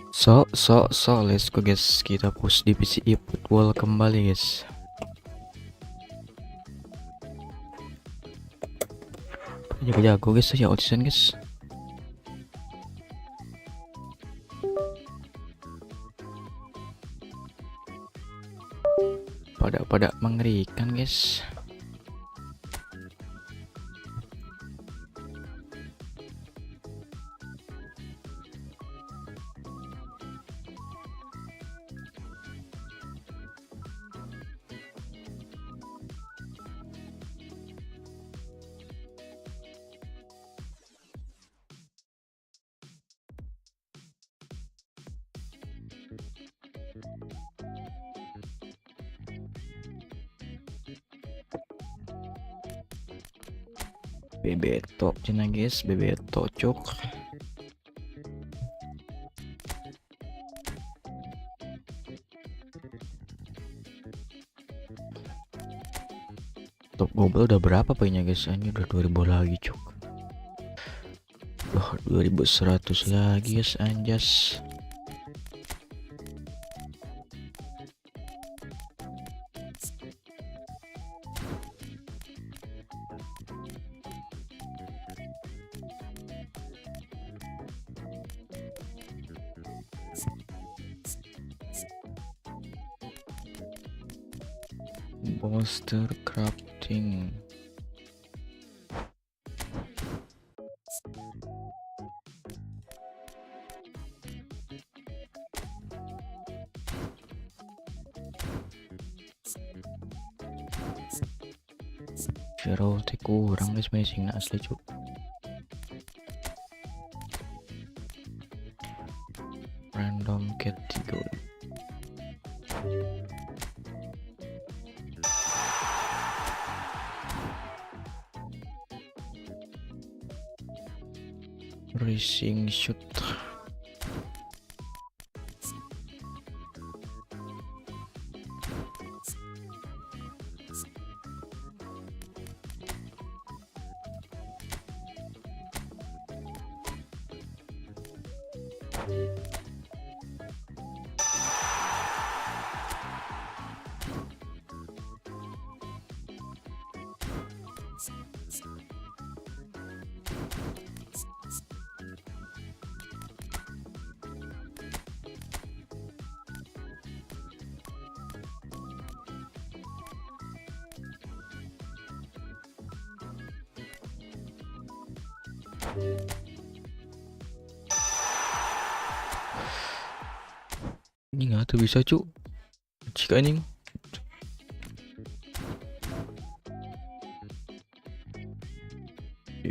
Let's go guys, kita push divisi eFootball kembali guys. Jago-jago guys ya audition guys. Pada mengerikan guys. Bebeto cina guys, bebeto cok. Top global udah berapa poinnya guys? Ini udah 2000 lagi cok. Wah, 2100 lagi guys, anjas. Monster crafting. Viral kurang guys, masing asli cuk. Random category. Racing shoot. Ini nggak tuh bisa cuk. Jika ini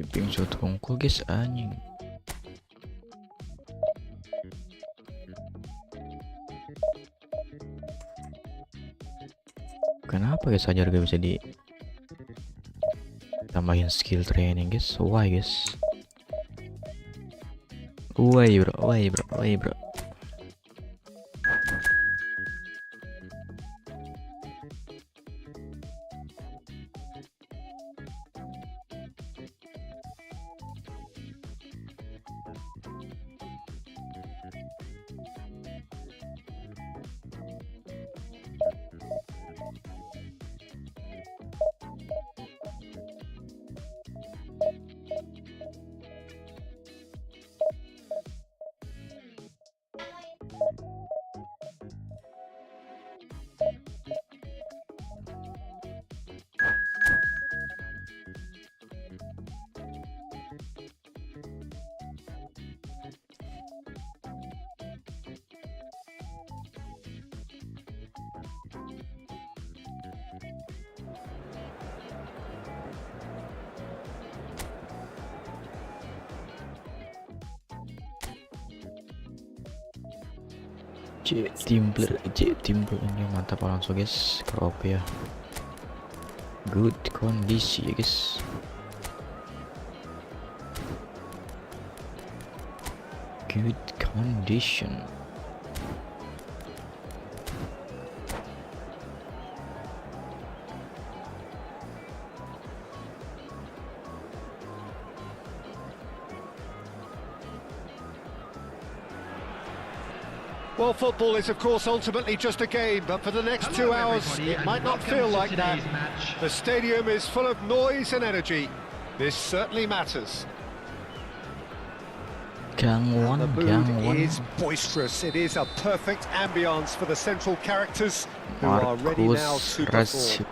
ping shot hongkol guys, anjing. Kenapa guys ajar gak bisa di tambahin skill training guys? Why guys? Why bro? J Timbler ini mantap langsung guys, kalau OP ya. Good kondisi ya guys. Good condition. Well, football is, of course, ultimately just a game, but for the next 2 hours, it might not feel like that. The stadium is full of noise and energy. This certainly matters. And the mood is boisterous. It is a perfect ambience for the central characters who are ready now to perform.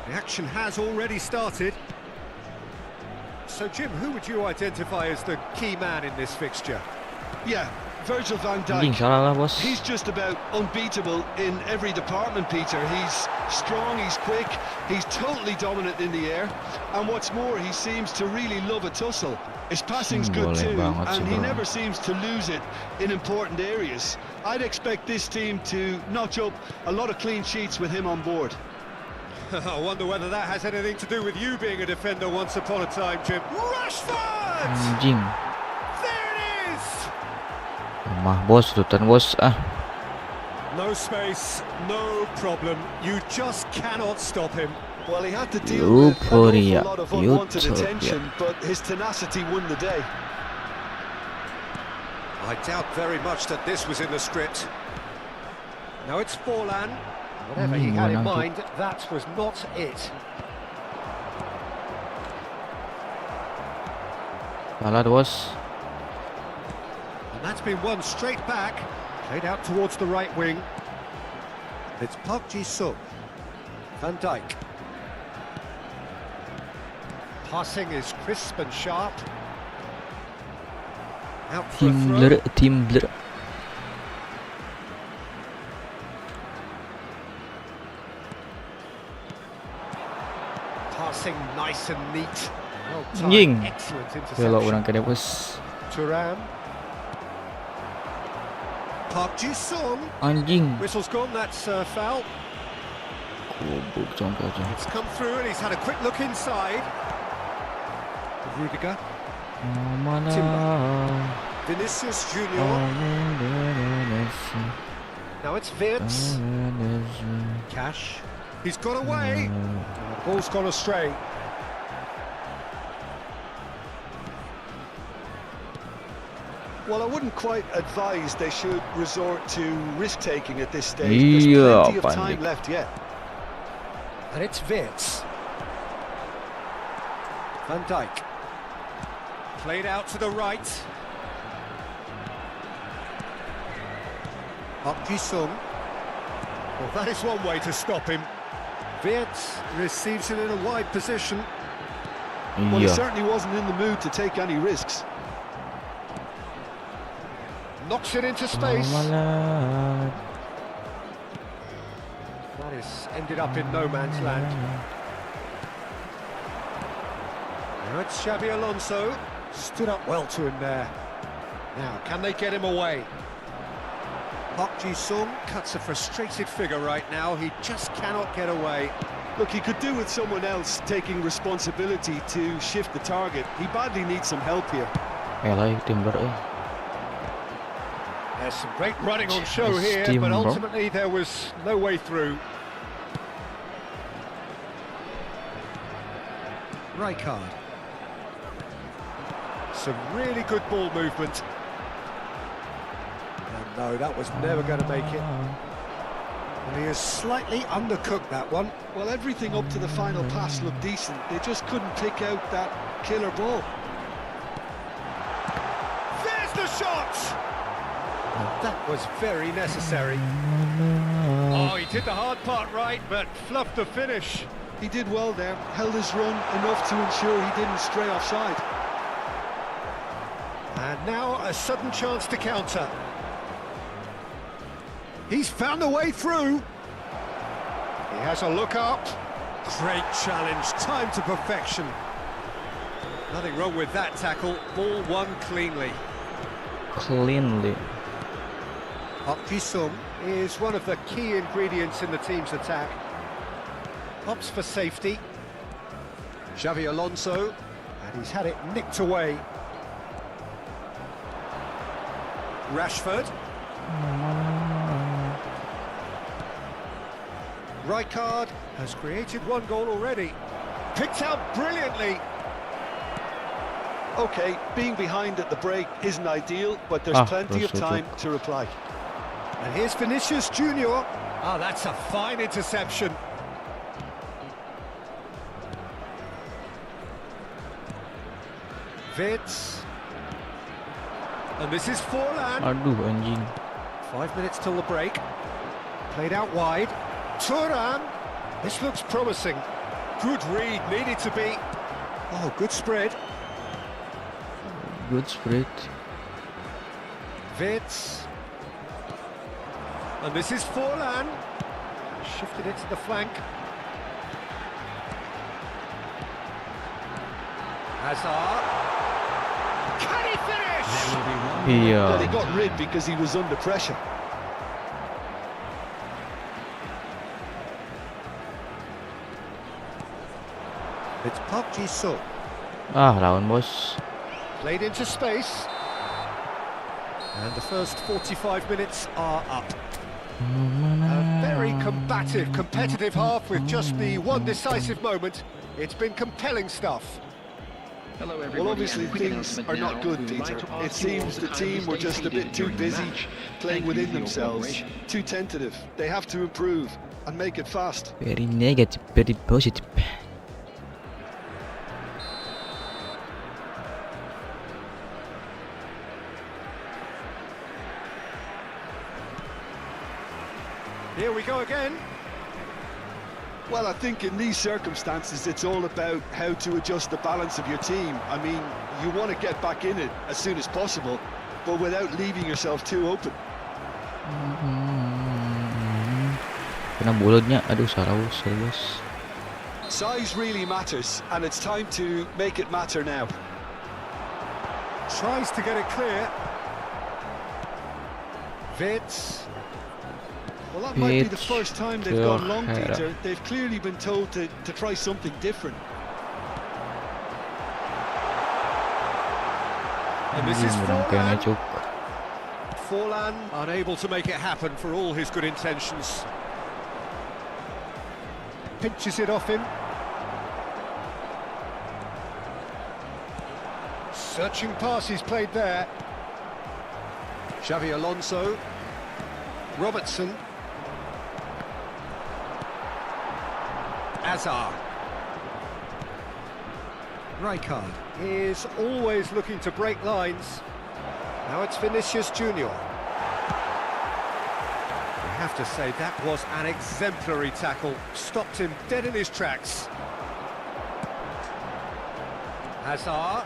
The action has already started. So, Jim, who would you identify as the key man in this fixture? Yeah, Virgil van Dijk. He's just about unbeatable in every department, Peter. He's strong, he's quick, he's totally dominant in the air. And what's more, he seems to really love a tussle. His passing's good too, and he never seems to lose it in important areas. I'd expect this team to notch up a lot of clean sheets with him on board. I wonder whether that has anything to do with you being a defender once upon a time, Jim. Rashford! There it is! Bos, tutan bos. No space, no problem. You just cannot stop him. Well, he had to deal with an awful lot of unwanted attention, but his tenacity won the day. I doubt very much that this was in the script. Now it's Forlan. Whatever he had in mind, that was not it. Salah was. And that's been won straight back. Played out towards the right wing. It's Park Ji-sung. Van Dijk. Passing is crisp and sharp. Out for a throw. Team blur. Passing nice and neat. Anjing. Excellent Belok interception. orang ke dia bos. Thuram. Park Ji-sung. Anjing. Whistle's gone, that's foul. Goblok sampai aja. It's come through and he's had a quick look inside. Rudiger. Mana? Vinicius Junior. Now it's Wirtz. Cash. He's got away. Ball's gone astray. Well, I wouldn't quite advise they should resort to risk-taking at this stage. There's plenty of time left yet. And it's Wirtz. Van Dijk. Played out to the right. Park Ji-sung. Well, that is one way to stop him. Wirtz receives it in a wide position. Well, he certainly wasn't in the mood to take any risks. Knocks it into space. That is ended up in no man's land. Now it's Xabi Alonso. Stood up well to him there. Now, can they get him away? Park Ji-sung cuts a frustrated figure right now. He just cannot get away. Look, he could do with someone else taking responsibility to shift the target. He badly needs some help here. There's some great running on show here, but ultimately there was no way through. Rijkaard. Some really good ball movement. And no, that was never going to make it. And he has slightly undercooked that one. Well, everything up to the final pass looked decent. They just couldn't pick out that killer ball. There's the shot! That was very necessary. Oh, he did the hard part right, but fluffed the finish. He did well there, held his run enough to ensure he didn't stray offside. And now a sudden chance to counter. He's found a way through. He has a look up. Great challenge, time to perfection. Nothing wrong with that tackle. Ball won cleanly. Park Ji-sung is one of the key ingredients in the team's attack. Opts for safety. Xabi Alonso, and he's had it nicked away. Rashford. Rijkaard has created one goal already. Picked out brilliantly. Okay, being behind at the break isn't ideal, but there's plenty of time to reply. And here's Vinicius Junior. Ah, that's a fine interception. Vitz. And this is Forlan. Aduh anjing. 5 minutes till the break. Played out wide. Thuram. This looks promising. Good read, needed to be. Oh, good spread. Good spread. Vitz. And this is Forlan. Shifted it to the flank. Hazard. Can he finish? But he got rid because he was under pressure. It's Park Ji-sung. Lawan bos. Played into space. And the first 45 minutes are up. A very combative, competitive half with just the one decisive moment. It's been compelling stuff. Well, obviously things are not good, Peter. It seems the team were just a bit too busy playing within themselves, too tentative. They have to improve and make it fast. Very negative, very positive. Here we go again. Well, I think in these circumstances, it's all about how to adjust the balance of your team. I mean, you want to get back in it as soon as possible, but without leaving yourself too open. Kena bolotnya, aduh serius. Size really matters, and it's time to make it matter now. Tries to get it clear. Vitz. Well, that might be the first time they've gone long, Peter. They've clearly been told to try something different. And this is Forlan. Forlan unable to make it happen for all his good intentions. Pinches it off him. Searching pass he's played there. Xavi Alonso. Robertson. Hazard. Rijkaard is always looking to break lines. Now it's Vinicius Junior. We have to say that was an exemplary tackle. Stopped him dead in his tracks. Hazard.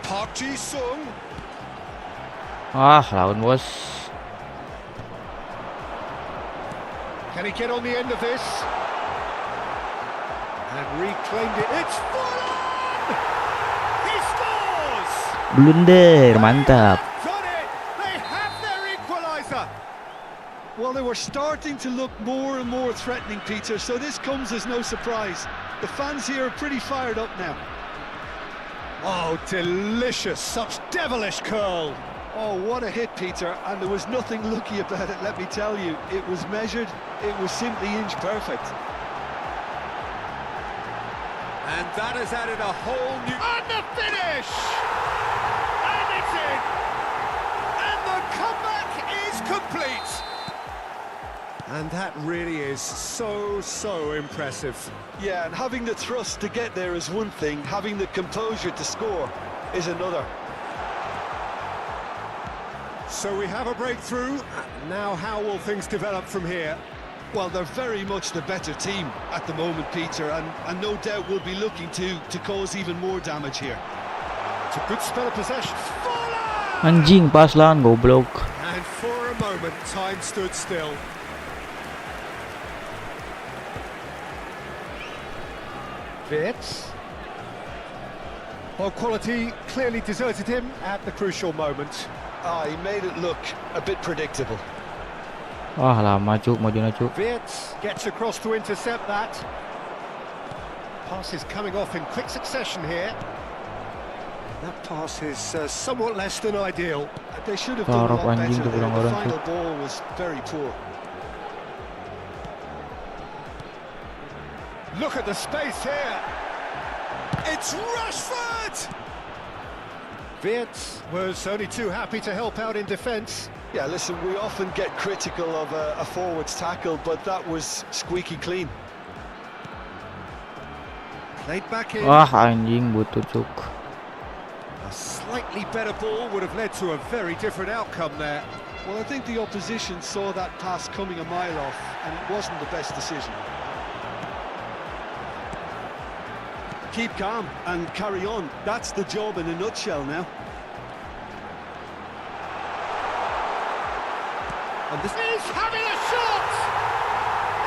Park Ji-sung. Lawan bos. Can he get on the end of this? And reclaimed it. It's Forlan! He scores! Blunder, mantap. Got it! They have their equaliser! Well, they were starting to look more and more threatening, Peter, so this comes as no surprise. The fans here are pretty fired up now. Oh, delicious! Such devilish curl! Oh, what a hit, Peter, and there was nothing lucky about it, let me tell you. It was measured, it was simply inch perfect. And that has added a whole new... And the finish! And it's in! And the comeback is complete! And that really is so impressive. Yeah, and having the thrust to get there is one thing, having the composure to score is another. So we have a breakthrough. Now how will things develop from here? Well, they're very much the better team at the moment, Peter, and no doubt will be looking to cause even more damage here. It's a good spell of possession. Anjing, pas lan, goblok. And for a moment, time stood still. Vitz. Well, quality clearly deserted him at the crucial moment. He made it look a bit predictable. Lama cuk, maju cuk. Vitz gets across to intercept that. Pass is coming off in quick succession here. That pass is somewhat less than ideal. They should have done a lot better there. The final ball was very poor. Look at the space here. It's Rashford! Wirtz was only too happy to help out in defence. Yeah, listen, we often get critical of a forward's tackle, but that was squeaky clean. Played back in. Anjing butuh cuk. A slightly better ball would have led to a very different outcome there. Well, I think the opposition saw that pass coming a mile off, and it wasn't the best decision. Keep calm and carry on. That's the job in a nutshell now. And this is having a shot!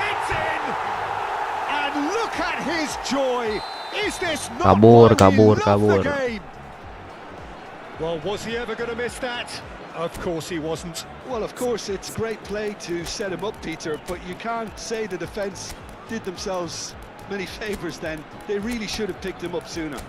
It's in! And look at his joy! Is this not Kabur, what he kabur, loved kabur. the game? Well, was he ever going to miss that? Of course he wasn't. Well, of course, it's great play to set him up, Peter, but you can't say the defence did themselves many favours then. They really should have picked him up sooner.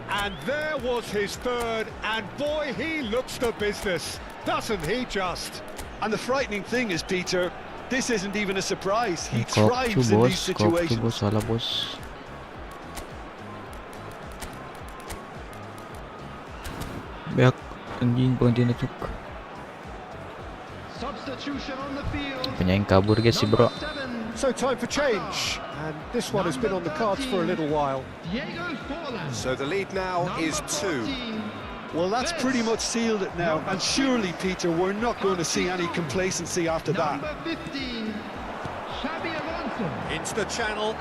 And there was his third, and boy, he looks the business, doesn't he just? And the frightening thing is, Peter, this isn't even a surprise. He Kok thrives in these situations. bos, salah bos. Beak anjing penghentian cuk. Substitution on the field. Penyaing kabur guys si bro. So time for change, and this one has been on the cards for a little while. So the lead now is 2. Well, that's pretty much sealed it now, and surely, Peter, we're not going to see any complacency after that. Into the channel.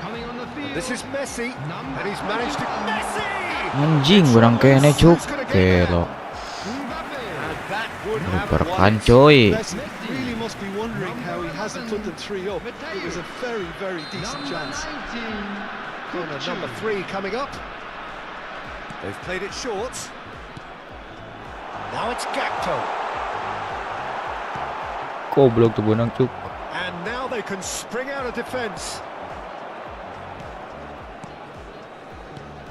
This is Messi, and he's managed to... Messi! Anjing kurang kene cuk. Kelo. And that would have Berkan won. coy. Messi really must be wondering how he hasn't put them 3 up. It was a very, very decent chance. Corner number 3 coming up. They've played it short. Now it's Gakpo. Goblok tuh benang cuk. And now they can spring out of defence.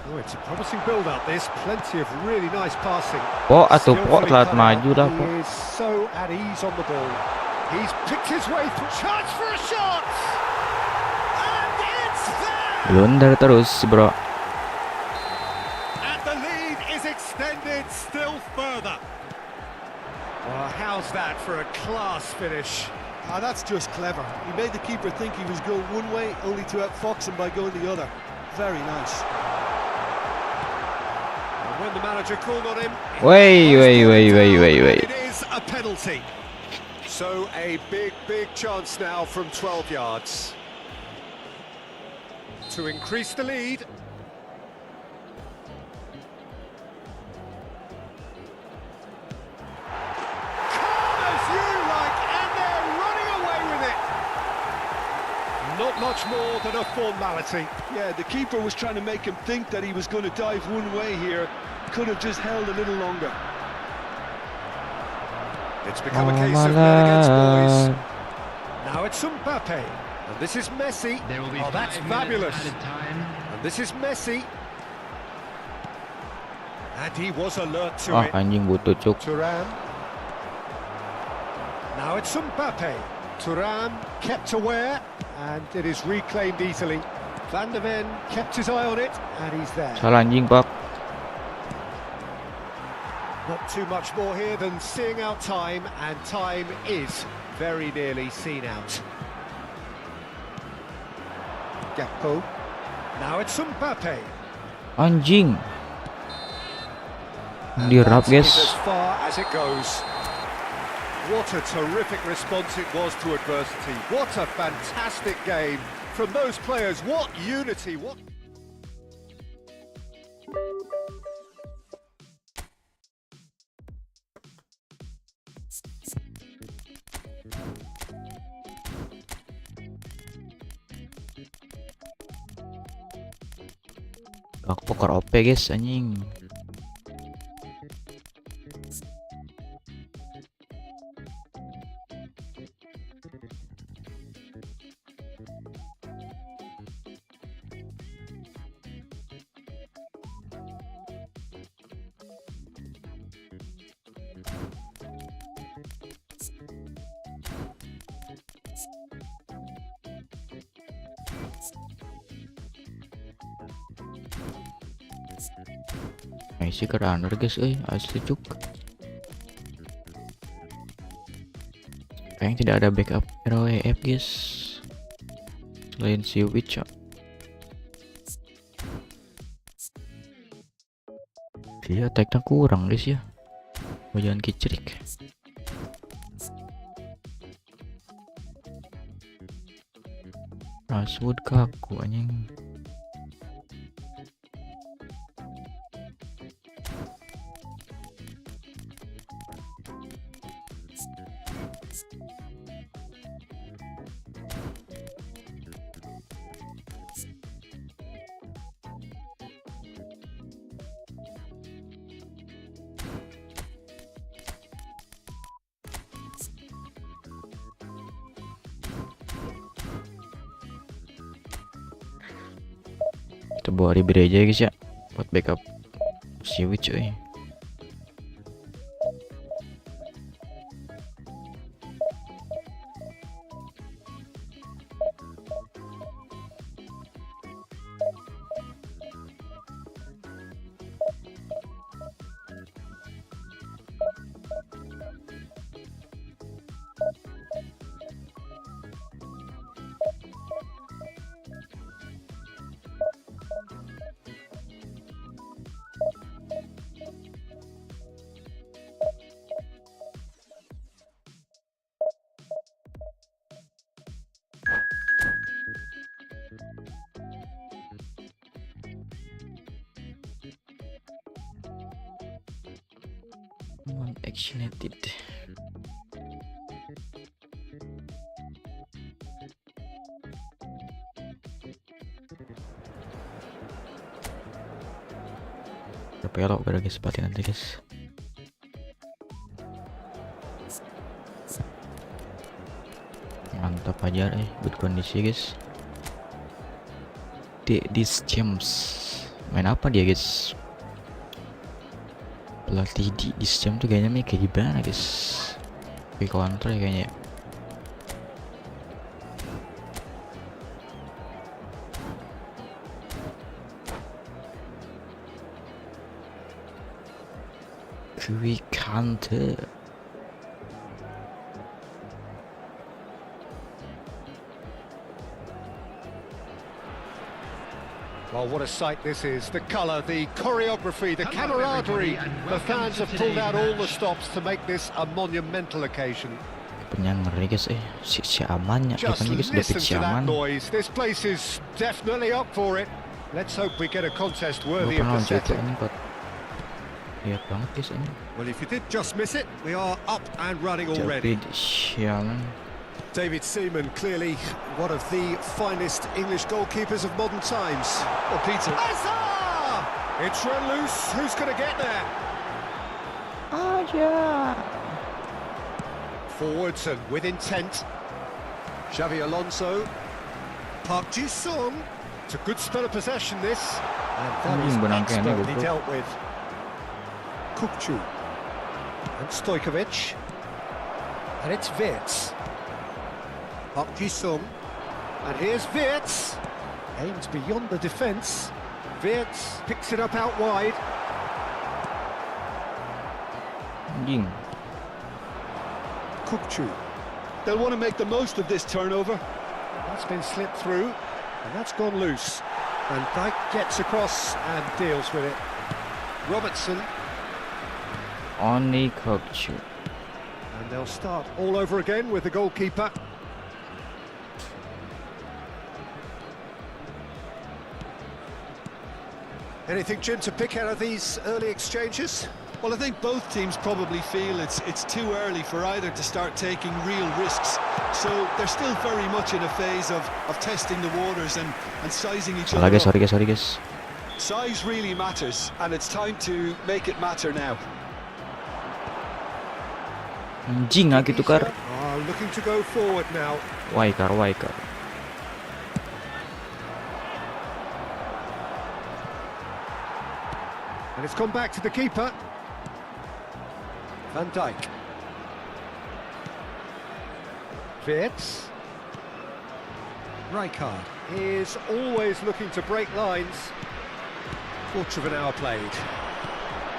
Oh, it's a promising build-up, this. Plenty of really nice passing. Po atuh po Skillfully telat cut maju out. dah He po. is so at ease on the ball. He's picked his way through. Chance for a shot! And it's there! Blunder terus si bro. And the lead is extended still further. Well, how's that for a class finish? Ah, that's just clever. He made the keeper think he was going one way, only to outfox him by going the other. Very nice. And when the manager called on him... Wait. It is a penalty. So a big chance now from 12 yards. To increase the lead. Not much more than a formality. Yeah, the keeper was trying to make him think that he was going to dive one way here. Could have just held a little longer. It's become a case of men against boys. Now it's Mbappe. And this is Messi. Oh, that's fabulous. And this is Messi. And he was alert to it. Anjing butuh cuk. Thuram. Now it's Mbappe. Thuram kept aware, and it is reclaimed easily. Van der Ven kept his eye on it, and he's there. Salah anjing pak. Not too much more here than seeing out time, and time is very nearly seen out. Gakpo. Now it's Mbappe. Anjing. And Dirap that is guys. as far as it goes. What a terrific response it was to adversity. What a fantastic game from those players. What unity, what... Aku poker OP guys anjing. Messi ke under guys, asli cuk. Kayaknya tidak ada backup RWF guys, selain si Witch. Dia attack-nya kurang guys ya, jangan kicrik. Rashwood kaku anjing. Kita bawa Ribery aja ya guys ya, buat backup si Witch cuy. Actionated. Pelok udah guys, sepati nanti guys. Mantap aja good kondisi guys. This James main apa dia guys? Pelatih di jam tuh kayaknya kayak gimana guys? Kayak counter ya kayaknya. Quick counter. Well, what a sight this is. The colour, the choreography, the camaraderie. The fans have pulled out all the stops to make this a monumental occasion. Penyan ngeri guys, si amannya. Just guys, listen si to that aman. noise. This place is definitely up for it. Let's hope we get a contest worthy of the setting. Lihat banget guys ini. Well, if you did just miss it, we are up and running already. Sialan. David Seaman, clearly one of the finest English goalkeepers of modern times. Well, Peter. It's run loose. Who's going to get there? Forwards and with intent. Xavi Alonso. Park Ji-sung. It's a good spell of possession, this. And that is expertly dealt with. Kukcu. And Stojkovic. And it's Wirtz. Park Ji-sung, and here's Wirtz, aims beyond the defence. Wirtz picks it up out wide. Kukcu. They'll want to make the most of this turnover. That's been slipped through, and that's gone loose. And Dijk gets across and deals with it. Robertson. Only Kukcu. And they'll start all over again with the goalkeeper. Anything, Jim, to pick out of these early exchanges? Well, I think both teams probably feel it's too early for either to start taking real risks. So they're still very much in a phase of testing the waters and sizing each other up. Sorry guys. Size really matters, and it's time to make it matter now. Anjing lagi tukar. Looking to go forward now. Waikar. And it's gone back to the keeper. Van Dijk. Wirtz. Rijkaard is always looking to break lines. Quarter of an hour played.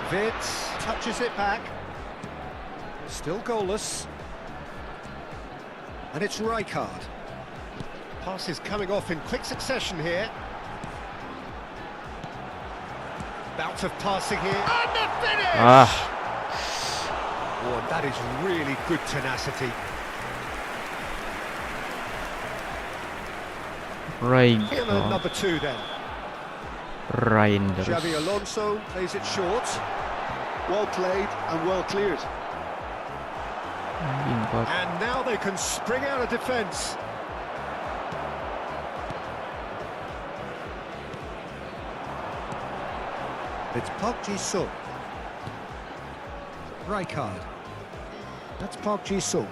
Vitz touches it back. Still goalless. And it's Rijkaard. Pass is coming off in quick succession here. Bout of passing here. And the finish! Ah, Oh, and that is really good tenacity. right. Here number 2 then. Reinders. Xavi Alonso plays it short. Well played and well cleared. Anjing Pak. And now they can spring out of defence. It's Park Ji-sung. Rijkaard. That's Park Ji-sung.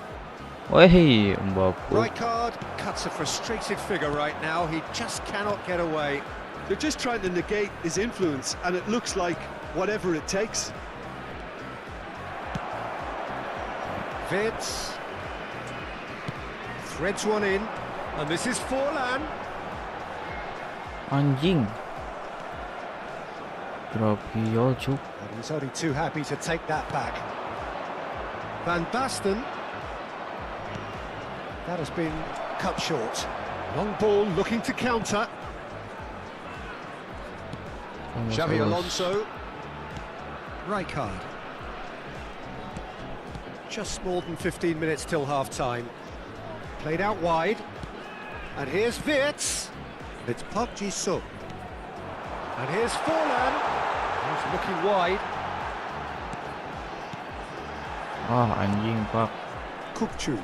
Wih, Mbappe. Rijkaard cuts a frustrated figure right now. He just cannot get away. They're just trying to negate his influence, and it looks like whatever it takes. Vitz threads one in, and this is Forlan. Anjing. Grafiolchuk. And he's only too happy to take that back. Van Basten. That has been cut short. Long ball looking to counter. Xavi Alonso. Rijkaard. Just more than 15 minutes till half-time. Played out wide. And here's Vitz. It's Park Ji-sung. And here's Forlan. He's looking wide. Ah, anjing Pak. Kukcu.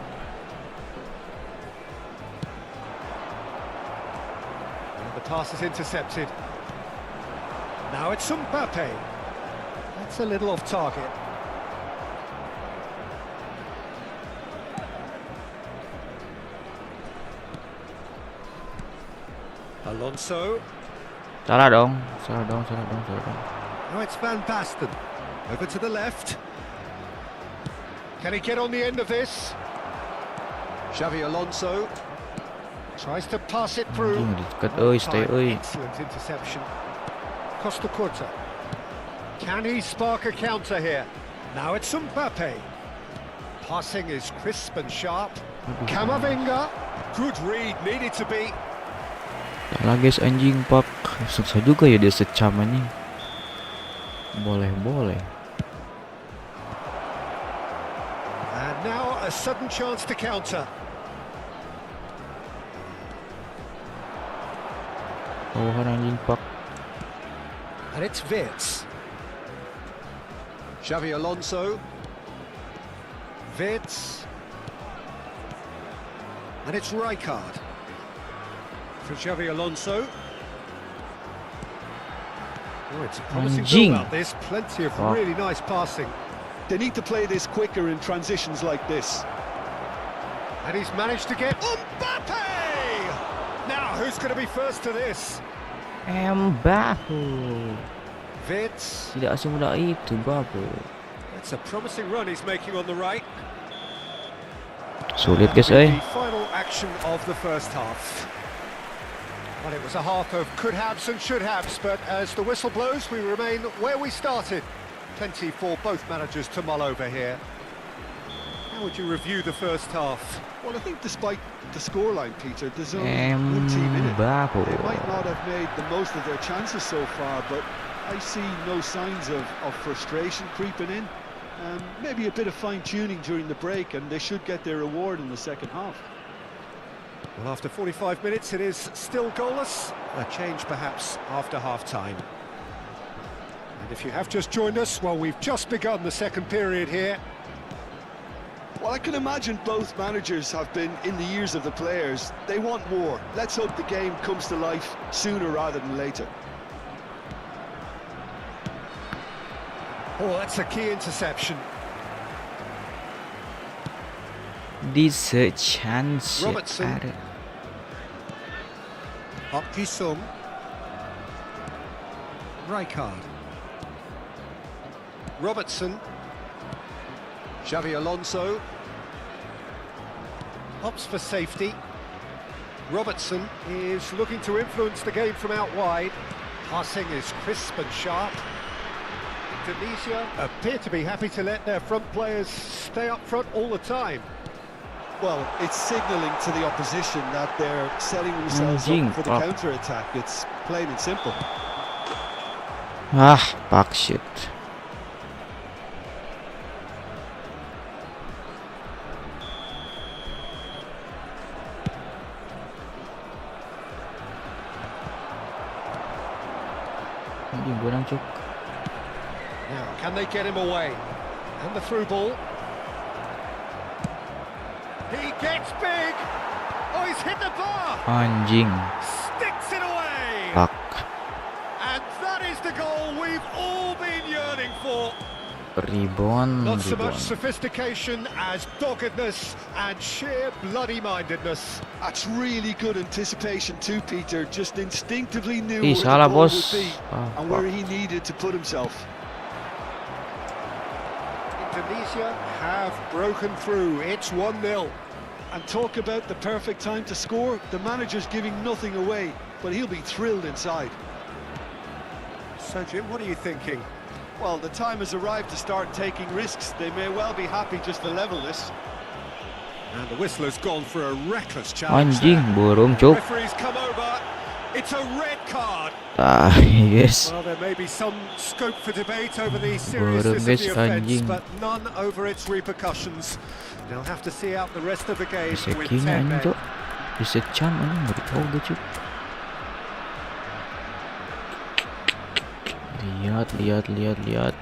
And the pass is intercepted. Now it's Mbappe. That's a little off target. Alonso. Salah dong, salah dong, salah dong, salah dong. Now it's Van Basten. Over to the left. Can he get on the end of this? Xavi Alonso tries to pass it through. Anjing dekat euy, stay euy. Excellent interception. Costa Curta. Can he spark a counter here? Now it's Mbappe. Passing is crisp and sharp. Camavinga. Good read, needed to be. Salah guys, anjing Pak. Susah juga ya dia secam anjing. Boleh. And now a sudden chance to counter. Bawahan anjing Pak. And it's Vitz. Xavi Alonso. Vitz. And it's Rijkaard. For Xavi Alonso. Oh, it's a promising Anjing. goal out this. Plenty of really nice passing. They need to play this quicker in transitions like this. And he's managed to get Mbappe! Now, who's going to be first to this? Mbappe. Vitz. Tidak semudah itu, Mbappe. That's a promising run he's making on the right. Sulit guys, The final action of the first half. Well, it was a half of could-haves and should-haves, but as the whistle blows, we remain where we started. Plenty for both managers to mull over here. How would you review the first half? Well, I think despite the scoreline, Peter, there's only one team in it. Mbappe. They might not have made the most of their chances so far, but I see no signs of frustration creeping in. Maybe a bit of fine-tuning during the break, and they should get their reward in the second half. Well, after 45 minutes, it is still goalless. A change, perhaps, after half-time. And if you have just joined us, well, we've just begun the second period here. Well, I can imagine both managers have been in the ears of the players. They want more. Let's hope the game comes to life sooner rather than later. Oh, that's a key interception. Diese chance Robertson. ada. Park Ji-sung. Rijkaard. Robertson. Xavi Alonso. Opts for safety. Robertson is looking to influence the game from out wide. Passing is crisp and sharp. Indonesia appear to be happy to let their front players stay up front all the time. Well, it's signalling to the opposition that they're setting themselves up for the counter-attack. It's plain and simple. Ah, back shoot. Anjing, benang cuk. Now, can they get him away? And the through ball. He gets big. Oh, he's hit the bar. Anjing. Sticks it away. Fuck. And that is the goal we've all been yearning for. Rebound. Not so much sophistication as doggedness and sheer bloody-mindedness. That's really good anticipation too, Peter. Just instinctively knew Ih, where salah, the ball would bos. be Ah, and where fuck. he needed to put himself. Indonesia have broken through. It's 1-0. And talk about the perfect time to score. The manager's giving nothing away, but he'll be thrilled inside. So, Jim, what are you thinking? Well, the time has arrived to start taking risks. They may well be happy just to level this. And the whistler's gone for a reckless challenge. Anjing, burung cuk. Referee's come over. It's a red card. Ah, yes. Well, there may be some scope for debate over the seriousness of guys, the offence, anjing. but none over its repercussions. They'll have to see out the rest of the game Bisa with kina 10 anjing men. cuk. Bisa cam anjing, nggak tahu gue cuk. Lihat.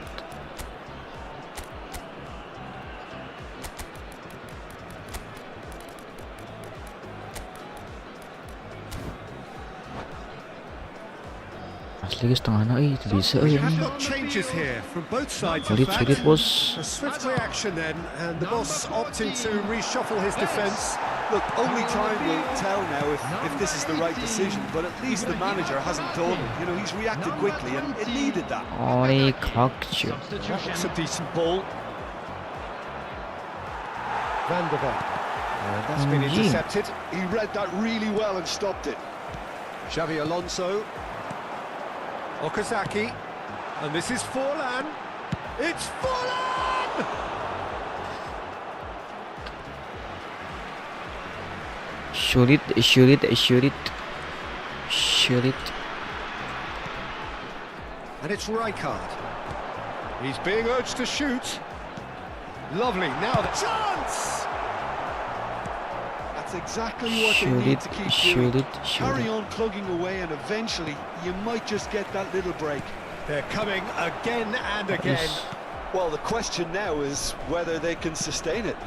Asli guys, tengah na itu bisa We ya. have got changes here from both sides. In Sulit fact, bos. a swift reaction then, and the boss opting to reshuffle his defence. Look, only time will tell now if this is the right decision, but at least the manager hasn't told him. You know, he's reacted quickly and it needed that. Ori kakcu. That's a decent ball. Van der Vaart. That's been Anjing. intercepted. He read that really well and stopped it. Xavi Alonso. Okazaki. And this is Forlan. It's Forlan! Shoot it. And it's Rijkaard. He's being urged to shoot. Lovely, now the chance! That's exactly what they Shoot need it, to keep shoot doing. it, shoot Carry it. on plugging away and eventually you might just get that little break. They're coming again and again. Yes. Well, the question now is whether they can sustain it.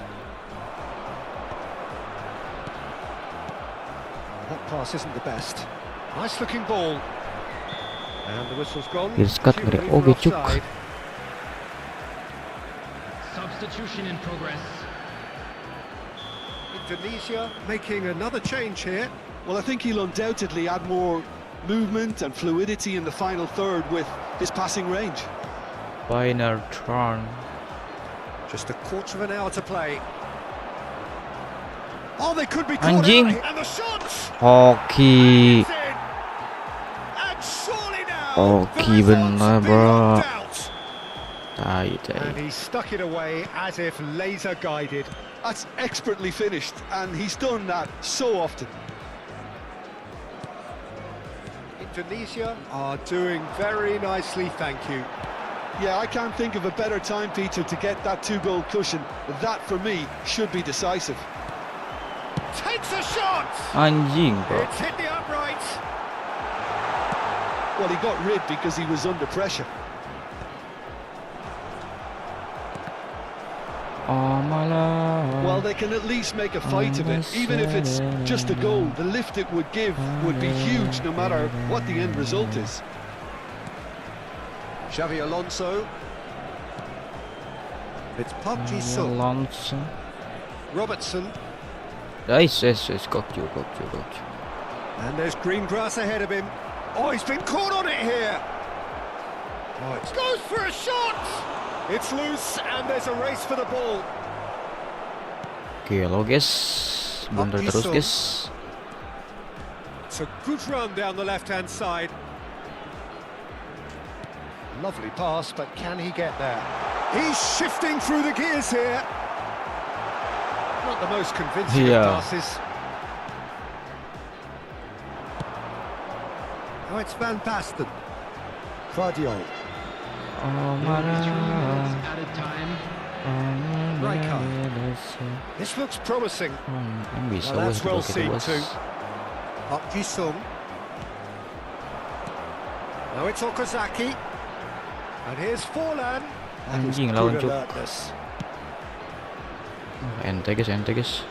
That pass isn't the best. Nice looking ball. And the whistle's gone. Hilskat Presumably ngeri for oge cuk. offside. Substitution in progress. Indonesia making another change here. Well, I think he'll undoubtedly add more movement and fluidity in the final third with his passing range. Final turn. Just a quarter of an hour to play. Oh, they could be caught Anjing. out. And the shots! Hoki. It's in. And surely now, Hoki the results bener, bro. beyond doubt. Tai. And he stuck it away as if laser guided. That's expertly finished, and he's done that so often. Indonesia are doing very nicely, thank you. Yeah, I can't think of a better time, Peter, to get that two-goal cushion. That, for me, should be decisive. Takes a shot! Anjing, bro. It's hit the upright. Well, he got rid because he was under pressure. Oh malah. Well, they can at least make a fight of it. Even if it's just a goal, the lift it would give would be huge no matter what the end result is. Xavi Alonso. It's Park Ji-sung. Alonso. Robertson. Yes, got you. And there's green grass ahead of him. Oh, he's been caught on it here. Oh, it goes for a shot. It's loose and there's a race for the ball. Oke, lo guys. Bener terus guys. It's a good run down the left-hand side. Lovely pass, but can he get there? He's shifting through the gears here. Not the most convincing of passes. Oh, it's Van Basten. Guardiola. Added time. This looks promising. Bisa Well, that's bos, well kalau seen gitu, bos. too. Park Ji-sung. Now it's Okazaki. And here's Forlan. That is Anjing, good lawan cuk. alertness. Ente guys.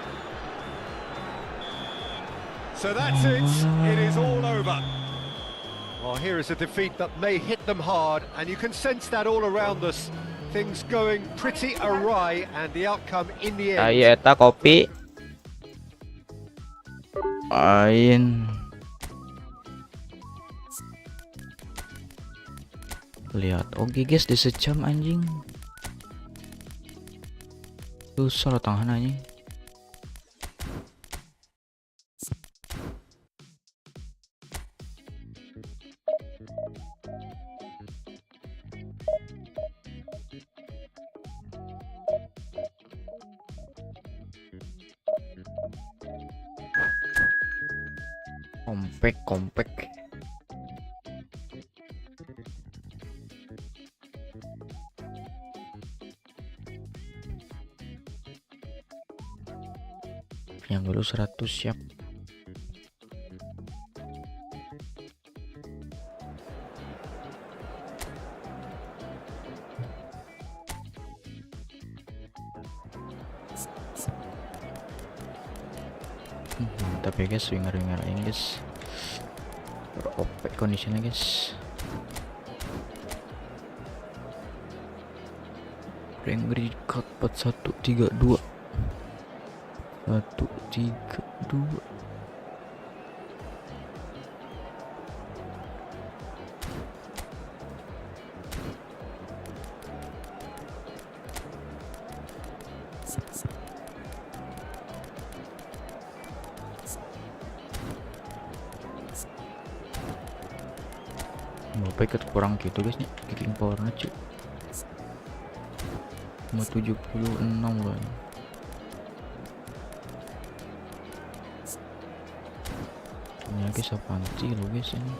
So that's it. It is all over. Well, here is a defeat that may hit them hard, and you can sense that all around us. Things going pretty awry, and the outcome in the end. Ayo eta kopi. Ain. Lihat, oke guys, di sejam anjing. Susah lah tangan anjing. Kompak. Yang dulu 100 siap. Mantap ya guys, winger ini guys. Opek kondisinya guys. Rank record 4132. 132. Mau paket kurang gitu guys nih, kicking powernya cuy. Cuma 76 loh. Ini guys apaan sih lo guys ini.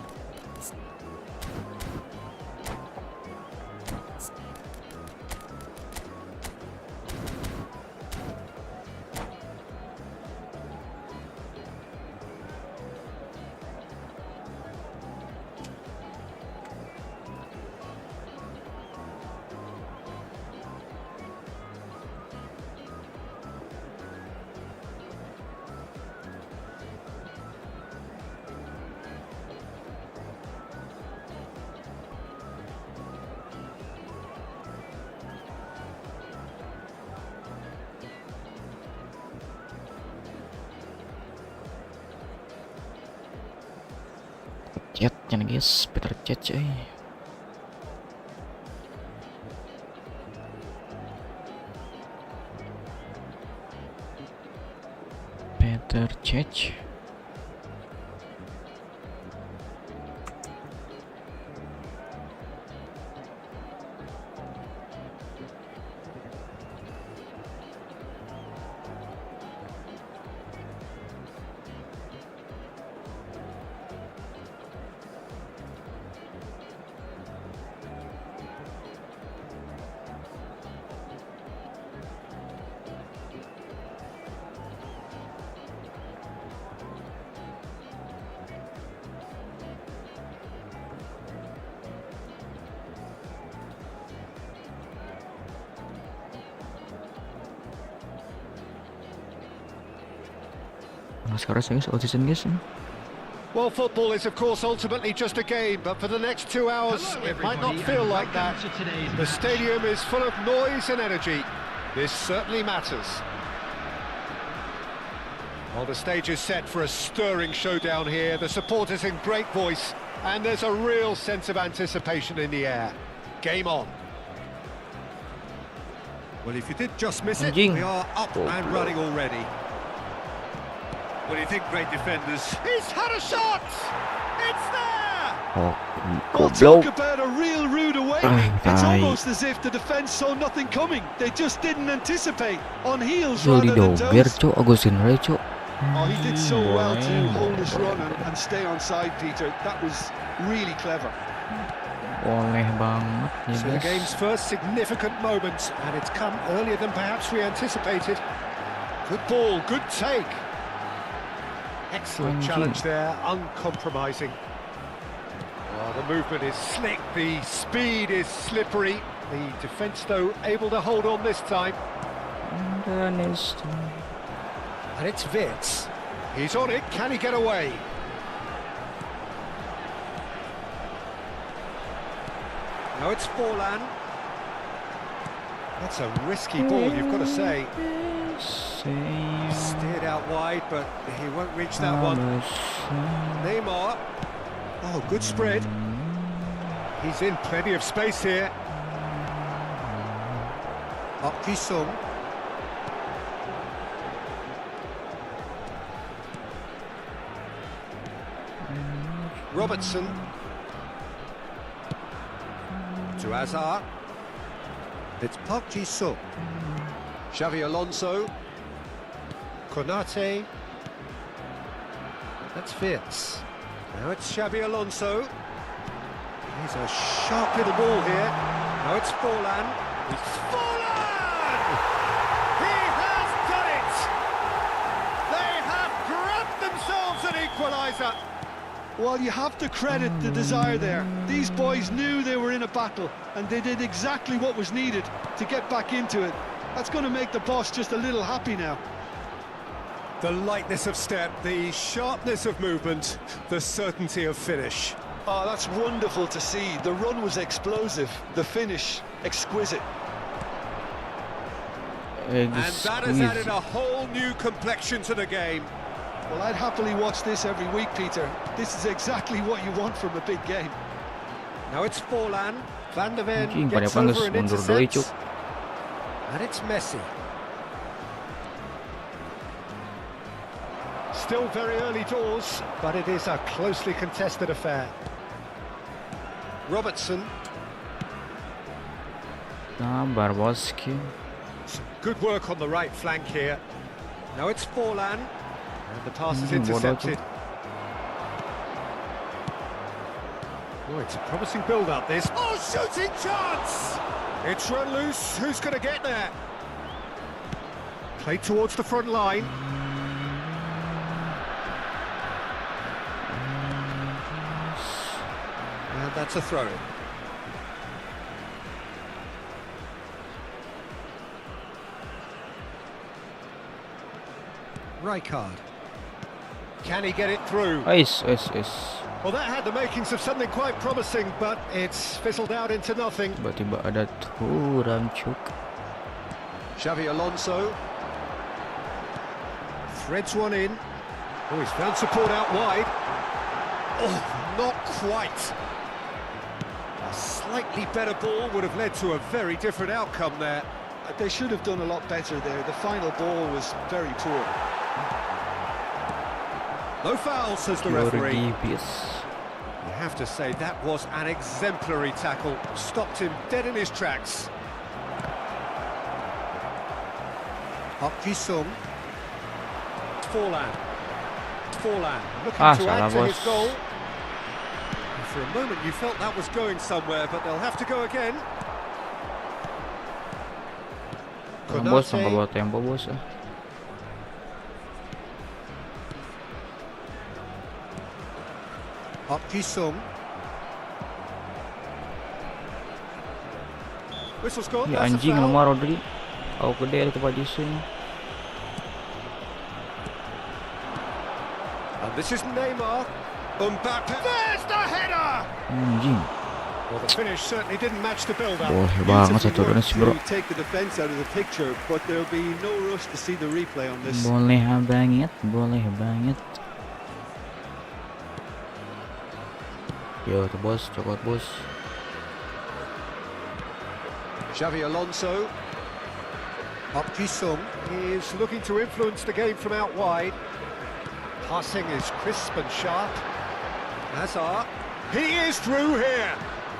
Chatnya guys, Peter chat coy. Peter chat. Nah, sekarang saya audition guys. Well, football is of course ultimately just a game, but for the next 2 hours it might not feel like that. The stadium is full of noise and energy. This certainly matters. Well, the stage is set for a stirring showdown here. The supporters in great voice, and there's a real sense of anticipation in the air. Game on. Well, if you did just miss it, we are up and running already. What do you think, great defenders? He's had a shot! It's there! Oh, Well, goblok. talk about a real rude awakening. It's almost as if the defence saw nothing coming. They just didn't anticipate. On heels Yo rather than didoger toes. cok, Agustin Ray cok. Oh, he did so well to Boleh, hold his boleh, run and stay on side, Peter. That was really clever. boleh banget nih So the guys. game's first significant moment, and it's come earlier than perhaps we anticipated. Good ball, good take. Excellent Anjing. challenge there, uncompromising. Oh, the movement is slick, the speed is slippery. The defence, though, able to hold on this time. Dan is And it's Vitz. He's on it, can he get away? No, it's Forlan. That's a risky ball, you've got to say. Steered out wide, but he won't reach that one. Neymar. Oh, good spread. He's in plenty of space here. Ji-sung. Robertson. To Hazard. It's Ji-sung. Xavi Alonso. Konate. That's Vitz. Now it's Xabi Alonso. He's a sharp little ball here. Now it's Forlan. It's Forlan! He has done it! They have grabbed themselves an equaliser. Well, you have to credit the desire there. These boys knew they were in a battle, and they did exactly what was needed to get back into it. That's going to make the boss just a little happy now. The lightness of step, the sharpness of movement, the certainty of finish. Oh, that's wonderful to see. The run was explosive, the finish exquisite. And that has added a whole new complexion to the game. Well, I'd happily watch this every week, Peter. This is exactly what you want from a big game. Now it's Forlan. Van der Ven Anjing, gets pada over and mundur doi, intercepts. Cuk. And it's Messi. Still very early doors, but it is a closely contested affair. Robertson. Sabar bosku. Some good work on the right flank here. Now it's Forlan. And the pass is Bodoh, intercepted. Oh, it's a promising build-up, this. Oh, shooting chance! It's run loose. Who's going to get there? Played towards the front line. And that's a throw-in. Rijkaard. Can he get it through? Ais. Well, that had the makings of something quite promising, but it's fizzled out into nothing. Tiba-tiba ada turun cuk. Xavi Alonso threads one in. Oh, he's found support out wide. Oh, not quite. A slightly better ball would have led to a very different outcome there. They should have done a lot better there. The final ball was very poor. No foul, says the referee. Georgie You have to say that was an exemplary tackle. Stopped him dead in his tracks. Ji-sung. Forlan looking to salah, add to his bos. goal. And for a moment you felt that was going somewhere, but they'll have to go again. Bos sampai bawa tempo bos. Ji-sung. Whistle's gone. Ya That's a anjing foul. nomor Rodri. Kau gede ada tempat Jisung. And this is Neymar. Mbappe. There's the header! Anjing. Well, the finish certainly didn't match the build-up. Boleh banget satu run sih bro. take the defense out of the picture, but there'll be no rush to see the replay on this. Boleh banget. Yo tuh bos, cokot bos. Xavi Alonso. Ji-sung is looking to influence the game from out wide. Passing is crisp and sharp. Hazard. He is through here.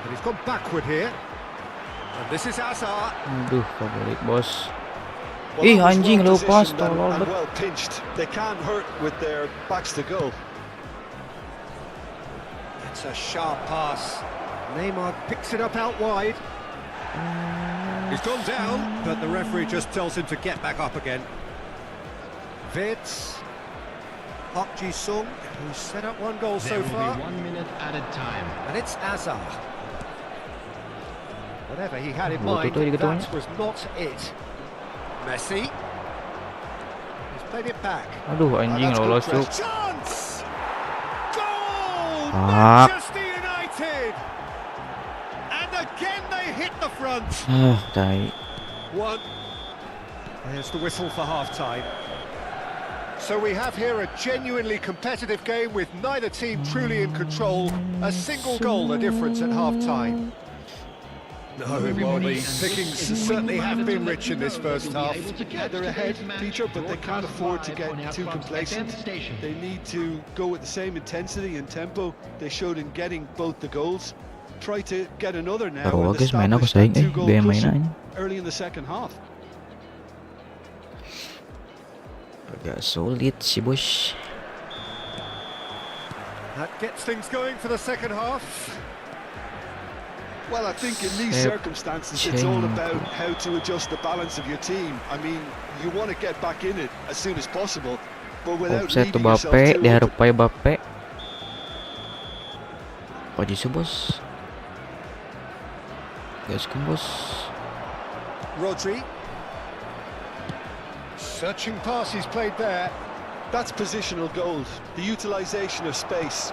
And he's gone backward here. And this is Hazard. Aduh, favorit bos. Well, Ih, that was anjing well lepas positioned and tolol. well pinched. They can't hurt with their backs to goal. It's a sharp pass. Neymar picks it up out wide. He's gone down, but the referee just tells him to get back up again. Vids. Park Ji-sung, who's set up one goal There so will far. be 1 minute added time. And it's Hazard. Whatever he had in Oh, mind, itu dia ketuanya. that was not it. Messi. He's played it back. Aduh, anjing that's good lolos press. cuk. Chance! Goal! Ah. Manchester United! And again they hit the front. Ah, tai. One. There's the whistle for half-time. So we have here a genuinely competitive game with neither team truly in control. A single goal the difference at half-time. No, well, the pickings certainly have been rich in this first half. Yeah, they're ahead, Peter, but they can't afford to get too complacent. They need to go with the same intensity and tempo they showed in getting both the goals. Try to get another now Taruh and guys, main aku establish saing that two-goal biar cushion mainan. early in the second half. Agak sulit sih bos. That gets things going for the second half. Well, I think in these circumstances, it's all about how to adjust the balance of your team. I mean, you want to get back in it as soon as possible, but without Offset tuh leaving yourself Bape, too diharapkan Bape. Posisi bos. Gaskeun bos. Rodri. Searching pass he's played there. That's positional gold, the utilisation of space.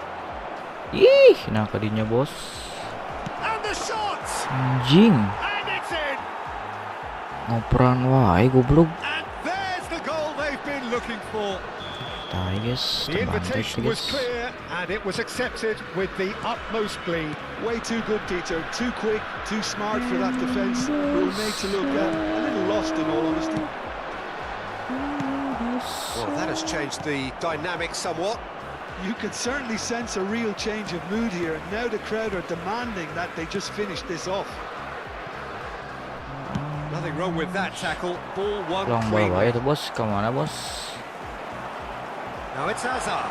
Ih, nah kadinya bos. And the shot! Anjing. And it's in! Ngoperan wae goblok. And there's the goal they've been looking for. Tai guys, The terbang invitation was guys. clear and it was accepted with the utmost glee. Way too good, Peter. Too quick, too smart for that defence. We were made to look a little lost, in all honesty. Well, that has changed the dynamic somewhat. You could certainly sense a real change of mood here. Now the crowd are demanding that they just finish this off. Nothing wrong with that tackle. Ball won Long bola clean. wae tuh bos, kemana bos? Now it's Hazard.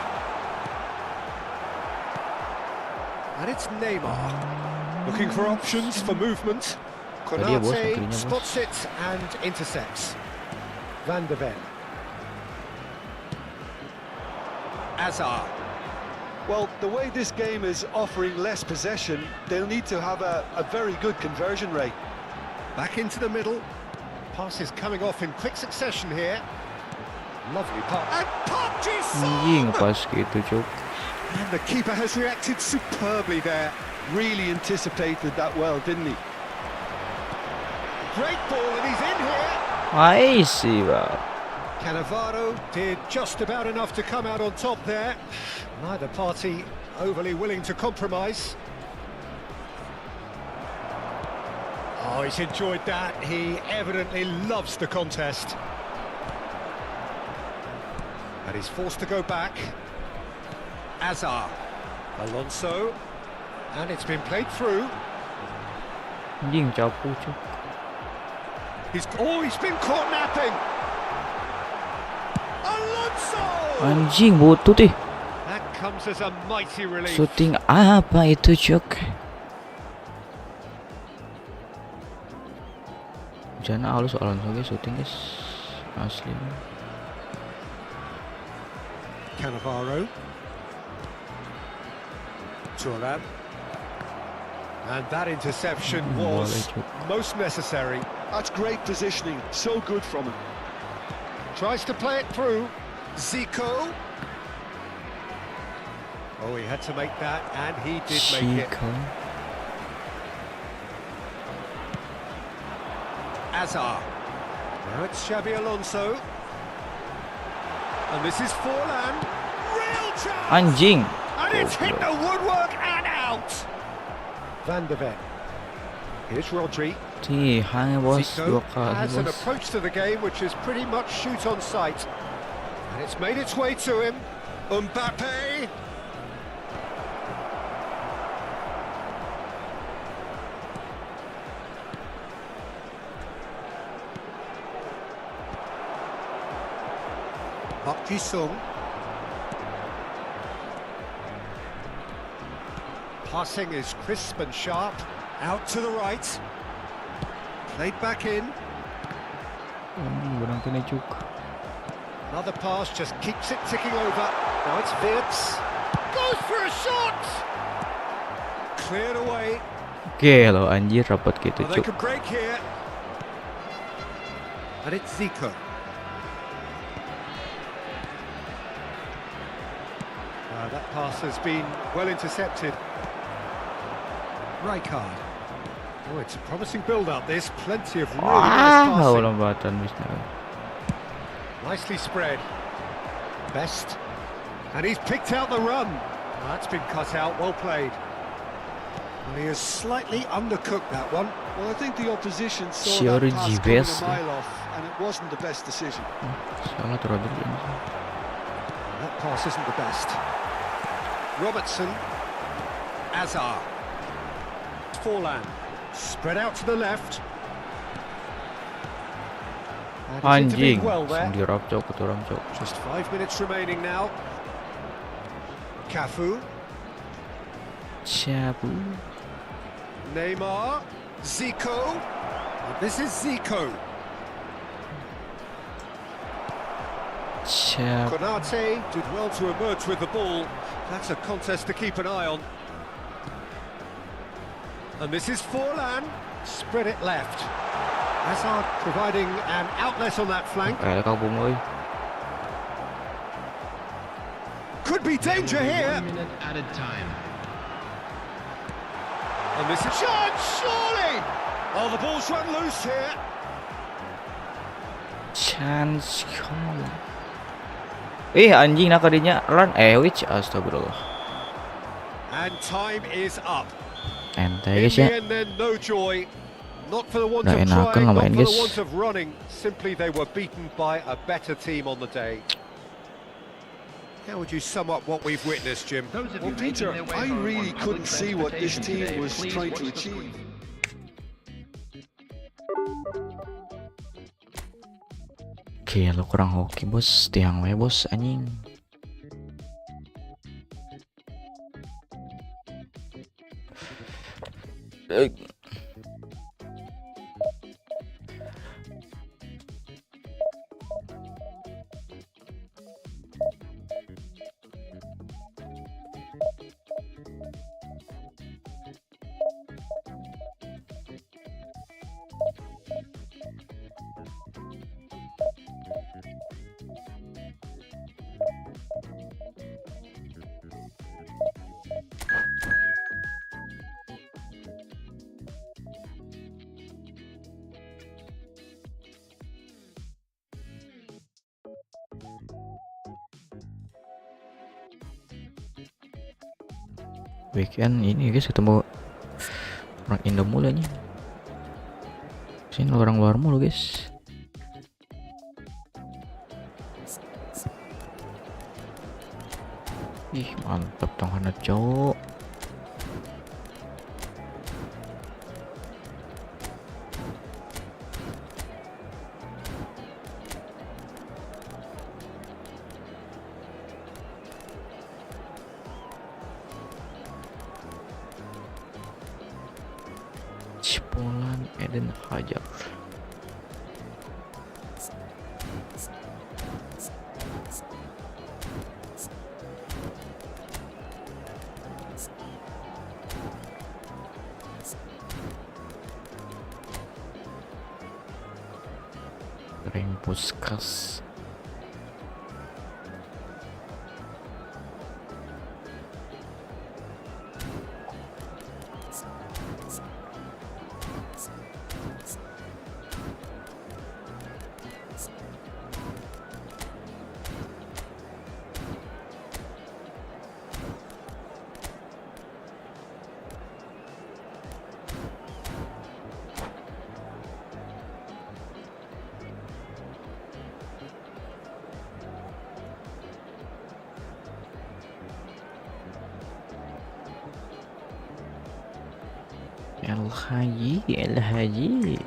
And it's Neymar. Looking for options for movement. Tadi ya, bos, Konate akhirnya, bos. spots it and intercepts. Van der Ven. Hazard. Well, the way this game is offering less possession, they'll need to have a very good conversion rate. Back into the middle. Passes coming off in quick succession here. Lovely pass. And Park Anjing Ji-sung! pas gitu cuk. And the keeper has reacted superbly there. Really anticipated that well, didn't he? Great ball and he's in here. Ai sih, Bang. Cannavaro did just about enough to come out on top there. Neither party overly willing to compromise. Oh, he's enjoyed that. He evidently loves the contest. And he's forced to go back. Hazard. Alonso. And it's been played through. Anjing capu cuk. He's been caught napping. Alonso! Anjing butut ih. That comes as a mighty relief. Syuting apa itu cuk? Jana halus Alonso guys, syuting guys. Asli. Cannavaro. Thuram. And that interception was most necessary. That's great positioning, so good from him. Tries to play it through. Zico. Oh, he had to make that, and he did make it. Zico. Hazard. Now it's Xabi Alonso. And this is Forlan. Real chance! Anjing. And it's hit the woodwork and out! Van der Ven. Here's Rodri. Ih, hang bos, Zico dua kali has an bos. approach to the game which is pretty much shoot on sight. And it's made its way to him. Mbappe. Park Ji-sung. Passing is crisp and sharp. Out to the right. Played back in. Benang kena cuk. Another pass just keeps it ticking over. Now it's Wirtz. Goes for a shot! Cleared away. Oke lo anjir rapat gitu Well, they cuk. could break here. And it's Zico. That pass has been well intercepted. Rijkaard. Oh, it's a promising build-up. This plenty of really nice passing. Lompatan bisa. Nicely spread. Best. And he's picked out the run. That's been cut out. Well played. And he has slightly undercooked that one. Well, I think the opposition saw that pass coming a mile off, and it wasn't the best decision. Salah tuh Rodri. That pass isn't the best. Robertson. Azar. Forlan. Spread out to the left. And he's Anjing. intervened well there. Dirap cuk, keturang cuk. Just 5 minutes remaining now. Cafu. Siapa? Neymar. Zico. This is Zico. Siapa? Konate did well to emerge with the ball. That's a contest to keep an eye on. And this is Forlan. Spread it left. Hazard providing an outlet on that flank. Kayak kau bung oi. Could be danger here. 1 minute added time. And this is chance, surely. Oh, the ball's run loose here. Chance come. Anjing nak kadinya run which astagfirullah. And time is up. Entah In guys the ya. end, then no joy. Not for the want Udah of enakan trying, lah not main, for the guys. want of running. Simply they were beaten by a better team on the day. How would you sum up what we've witnessed, Jim? Those of Well, you Peter, making their way I home really on couldn't public see what this transportation team today, was please trying to watch the achieve. Oke, lo kurang hoki bos, tiang we bos anjing. Weekend ini guys ketemu orang Indo mulu nih. Sini orang luar mulu guys. Ih mantap tangannya cowok. Cipolan Eden Hajar. Puskas. El Haji.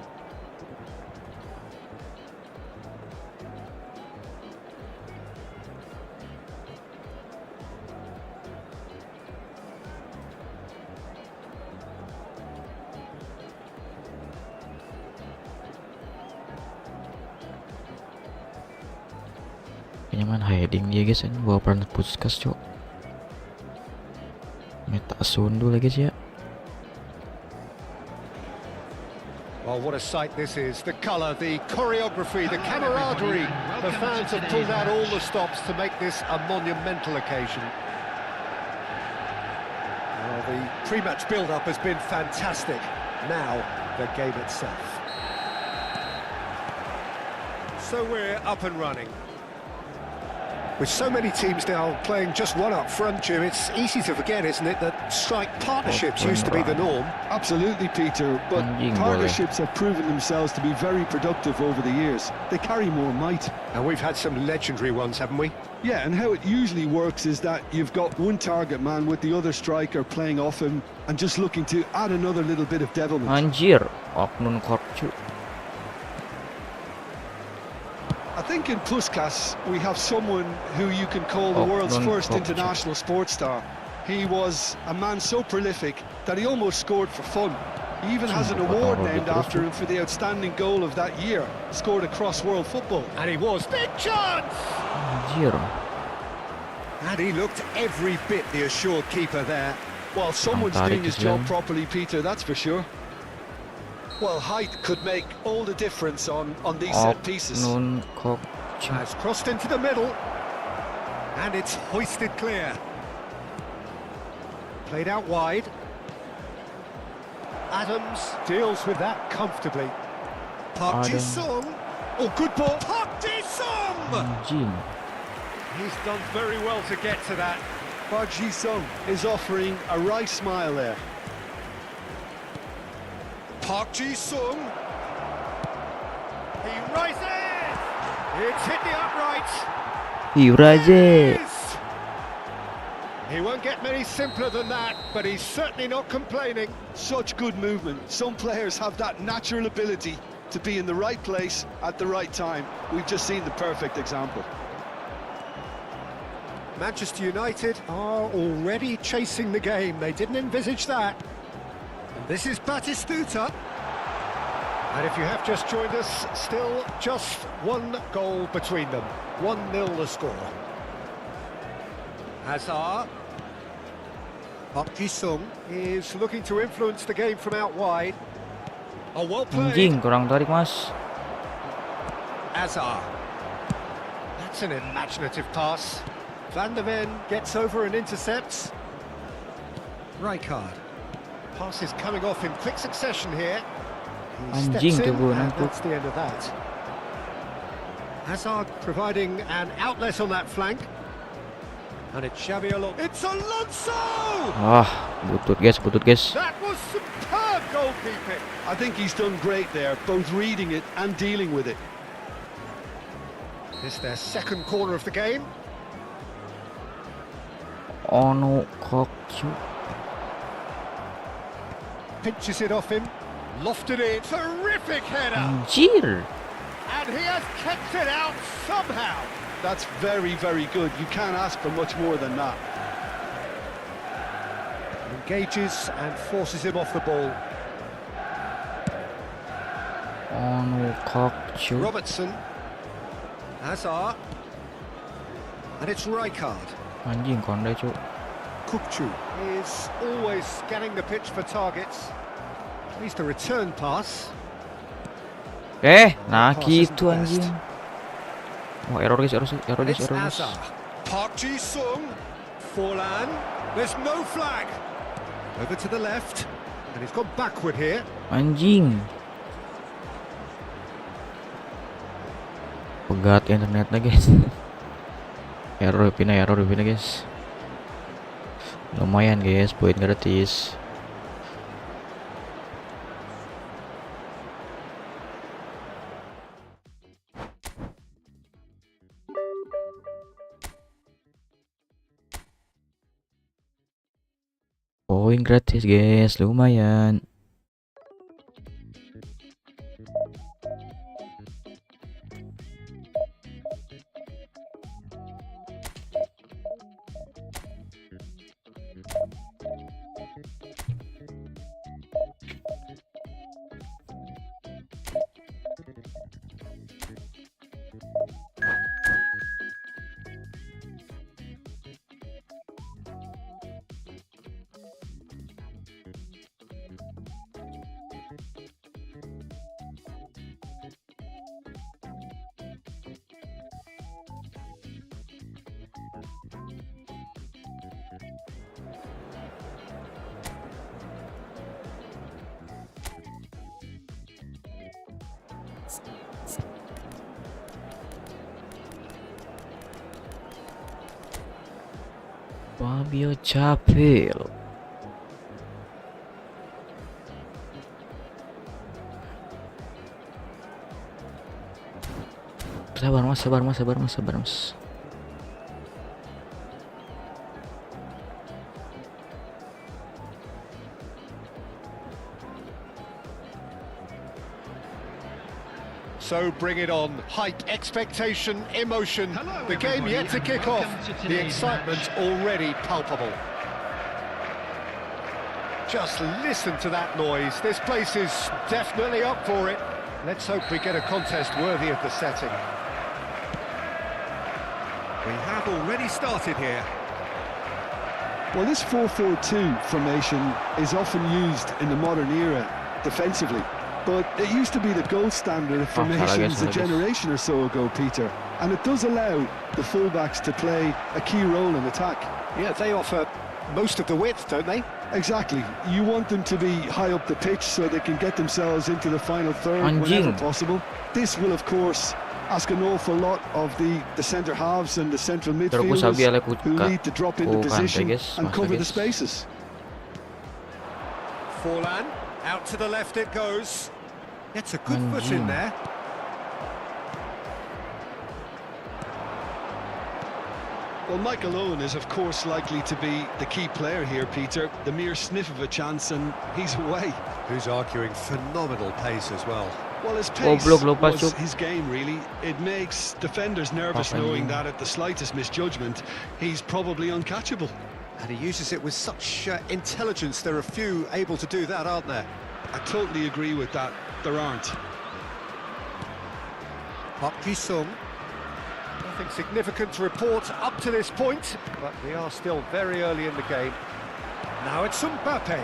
Kayaknya main heading dia guys, ini bawa peran puskas cok. Meta sundu lagi guys ya. Well, what a sight this is. The colour, the choreography, the camaraderie. The fans have pulled out all the stops to make this a monumental occasion. Well, the pre-match build-up has been fantastic. Now, the game itself. So we're up and running. With so many teams now playing just one up front, Jim, it's easy to forget, isn't it, that strike partnerships used to be the norm. Absolutely, Peter, but partnerships have proven themselves to be very productive over the years. They carry more might. And we've had some legendary ones, haven't we? Yeah, and how it usually works is that you've got one target man with the other striker playing off him and just looking to add another little bit of devilment. Anjir, oknum korcu. I think in Puskas we have someone who you can call the world's first international sports star. He was a man so prolific that he almost scored for fun. He even has an award named after him for the outstanding goal of that year, scored across world football. And he was. Big chance! Anjir. And he looked every bit the assured keeper there. Well, someone's doing his job properly, Peter, that's for sure. Well, height could make all the difference on these set pieces. Has crossed into the middle. And it's hoisted clear. Played out wide. Adams deals with that comfortably. Park Ji-sung. Oh, good ball. Park Ji-sung! He's done very well to get to that. Park Ji-sung is offering a right smile there. Park Ji-sung. He rises! It's hit the upright. He rises. He won't get many simpler than that, but he's certainly not complaining. Such good movement. Some players have that natural ability to be in the right place at the right time. We've just seen the perfect example. Manchester United are already chasing the game. They didn't envisage that. And this is Batistuta. And if you have just joined us, still just one goal between them. 1-0 the score. Hazard. Park Ji-sung is looking to influence the game from out wide. Oh, well played. Anjing, kurang tarik mas. Hazard. That's an imaginative pass. Van der Ven gets over and intercepts. Rijkaard. Pass is coming off in quick succession here. He steps in, and that's the end of that. Hazard providing an outlet on that flank. And it's Xabi Alonso. It's Alonso! Butut guys. That was superb goalkeeping. I think he's done great there, both reading it and dealing with it. This is their second corner of the game. Ono kokcu. Pinches it off him. Lofted it. Terrific header. Anjir. And he has kept it out somehow. That's very, very good. You can't ask for much more than that. Engages and forces him off the ball. Ono kokcu. Robertson. Hazard. And it's Rijkaard. Anjing konde cuk. Kukcu is always scanning the pitch for targets. At least a return pass. Nah gitu anjing. Oh, error guys. Park Ji-sung. Forlan. There's no flag. Over to the left. And he's gone backward here. Anjing. Pegat internetnya guys. error pindah guys. Lumayan guys, poin gratis. Poin gratis guys, lumayan. Fabio capek. Sabar mas. So bring it on. Hype, expectation, emotion. Hello, The game everybody, yet to and kick welcome off. to The today's excitement already palpable. Just listen to that noise. This place is definitely up for it. Let's hope we get a contest worthy of the setting. We have already started here. Well, this 4-4-2 formation is often used in the modern era defensively, but it used to be the gold standard of formations a generation or so ago, Peter, and it does allow the fullbacks to play a key role in attack. Yeah, they offer most of the width, don't they? Exactly. You want them to be high up the pitch so they can get themselves into the final third whenever possible. This will, of course, ask an awful lot of the centre halves and the central midfielders who need to drop into position and cover the spaces. Forlan, out to the left it goes. Gets a good foot in there. Well, Michael Owen is, of course, likely to be the key player here, Peter. The mere sniff of a chance and he's away. Who's arguing phenomenal pace as well. Well, his pace was his game, really. It makes defenders nervous knowing that at the slightest misjudgment, he's probably uncatchable. And he uses it with such intelligence. There are few able to do that, aren't there? I totally agree with that. There aren't. Park Ji-sung. Nothing significant to report up to this point, but we are still very early in the game. Now it's Mbappe.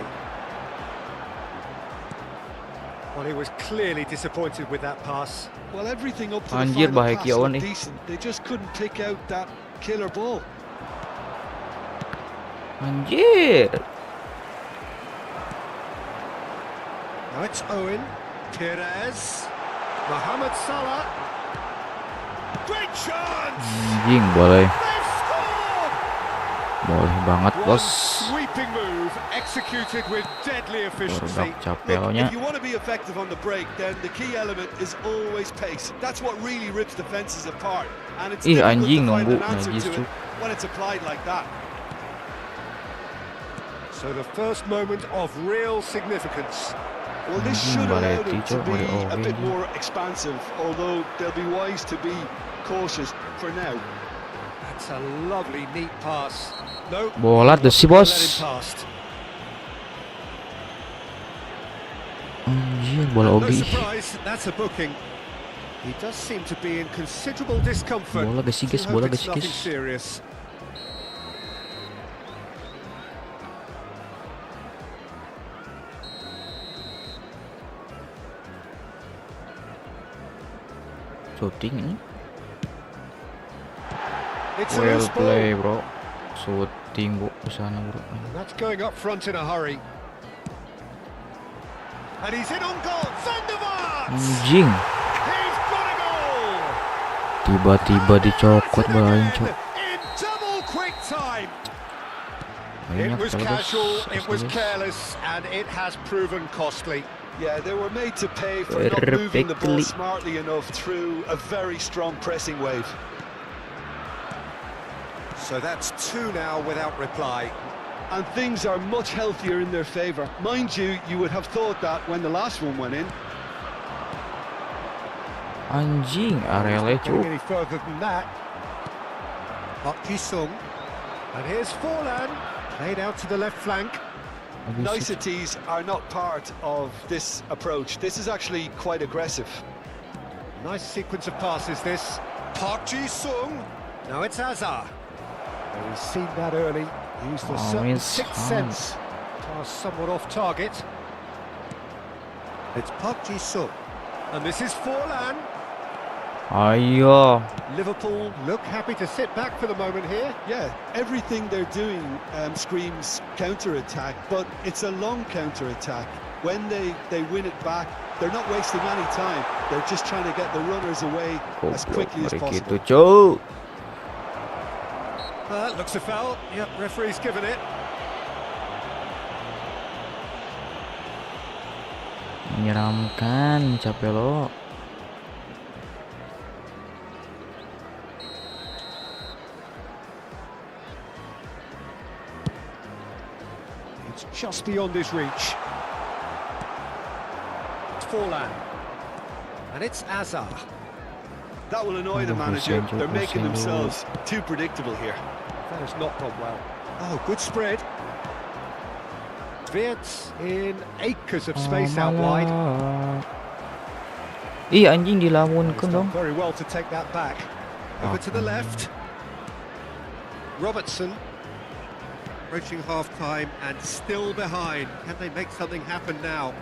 Well, he was clearly disappointed with that pass. Well, everything up to the final pass looked decent. They just couldn't pick out that killer ball. Anjir. Now it's Owen. Perez. Mohamed Salah. Great chance! Anjing, boleh banget, bos. Sweeping move executed with deadly efficiency. If you want to be effective on the break, then the key element is always pace. That's what really rips defenses apart, and it's difficult to find an answer to it when it's applied like that. So the first moment of real significance. Well, this should allow them to be a bit more expansive, although they'll be wise to be cautious for now. That's a lovely, neat pass. No, bola tuh si bos. Anjir, bola Ogi. That's a booking. He does seem to be in considerable discomfort. Bola gesikis, bola gesikis. Serious. Shooting ini. Well play, bro. Shooting bu kesana, bro. That's going up front in a hurry. And he's in on goal. Anjing. He's got a goal. Tiba-tiba dicokot bolanya, cok. In double quick time. It was casual, it was careless, and it has proven costly. Yeah, they were made to pay for not moving the ball smartly enough through a very strong pressing wave. So that's two now without reply. And things are much healthier in their favour. Mind you, you would have thought that when the last one went in. Anjing, area Going any further than that. Park Ji-sung. And here's Forlan. Played out to the left flank. Niceties are not part of this approach. This is actually quite aggressive. Nice sequence of passes this. Park Ji-sung. Now it's Azar. Well, he's seen that early. Used a certain sixth sense. Pass somewhat off target. It's Park Ji-sung. And this is Forlan. Ayo. Liverpool look happy to sit back for the moment here. Yeah, everything they're doing screams counter-attack, but it's a long counter-attack. When they win it back, they're not wasting any time. They're just trying to get the runners away as quickly as possible. Looks a foul. Yep, referee's given it. Menyeramkan, capek lo. It's just beyond his reach. It's Forlan. And it's Azar. That will annoy the manager. They're making themselves too predictable here. That has not gone well. Oh, good spread. Wirtz in acres of space out wide. Ih, anjing dilamunkan He's dong. done very well to take that back. Over to the left. Robertson. Approaching half-time and still behind. Can they make something happen now?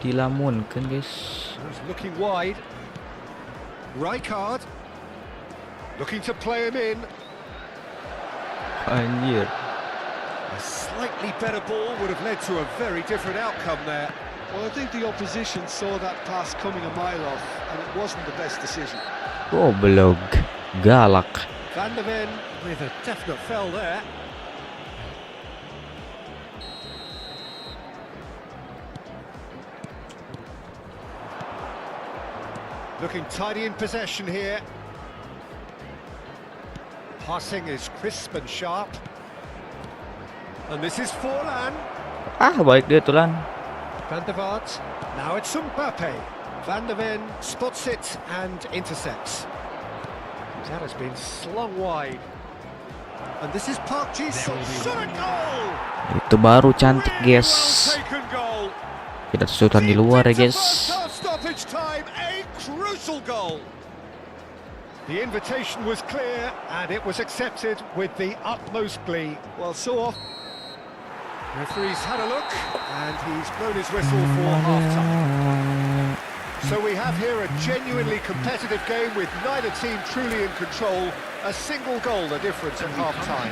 Dilamunkan, guys. He's looking wide. Rijkaard. Looking to play him in. Anjir. A slightly better ball would have led to a very different outcome there. Well, I think the opposition saw that pass coming a mile off, and it wasn't the best decision. Goblok. Galak. Van der Ven with a definite fell there. Looking tidy in possession here. Passing is crisp and sharp. And this is Forlan. Baik dia Tulan. Van der Vaart. Now it's Mbappe. Van der Ven spots it and intercepts. That has been slung wide. And this is Park Ji-sung. Shot a goal! Itu baru cantik, guys. Well taken goal. Kita susutan di luar ya, guys. Stoppage time, a crucial goal. The invitation was clear and it was accepted with the utmost glee. Well, so off. Referee's had a look and he's blown his whistle for half-time. So we have here a genuinely competitive game with neither team truly in control. A single goal the difference at half-time.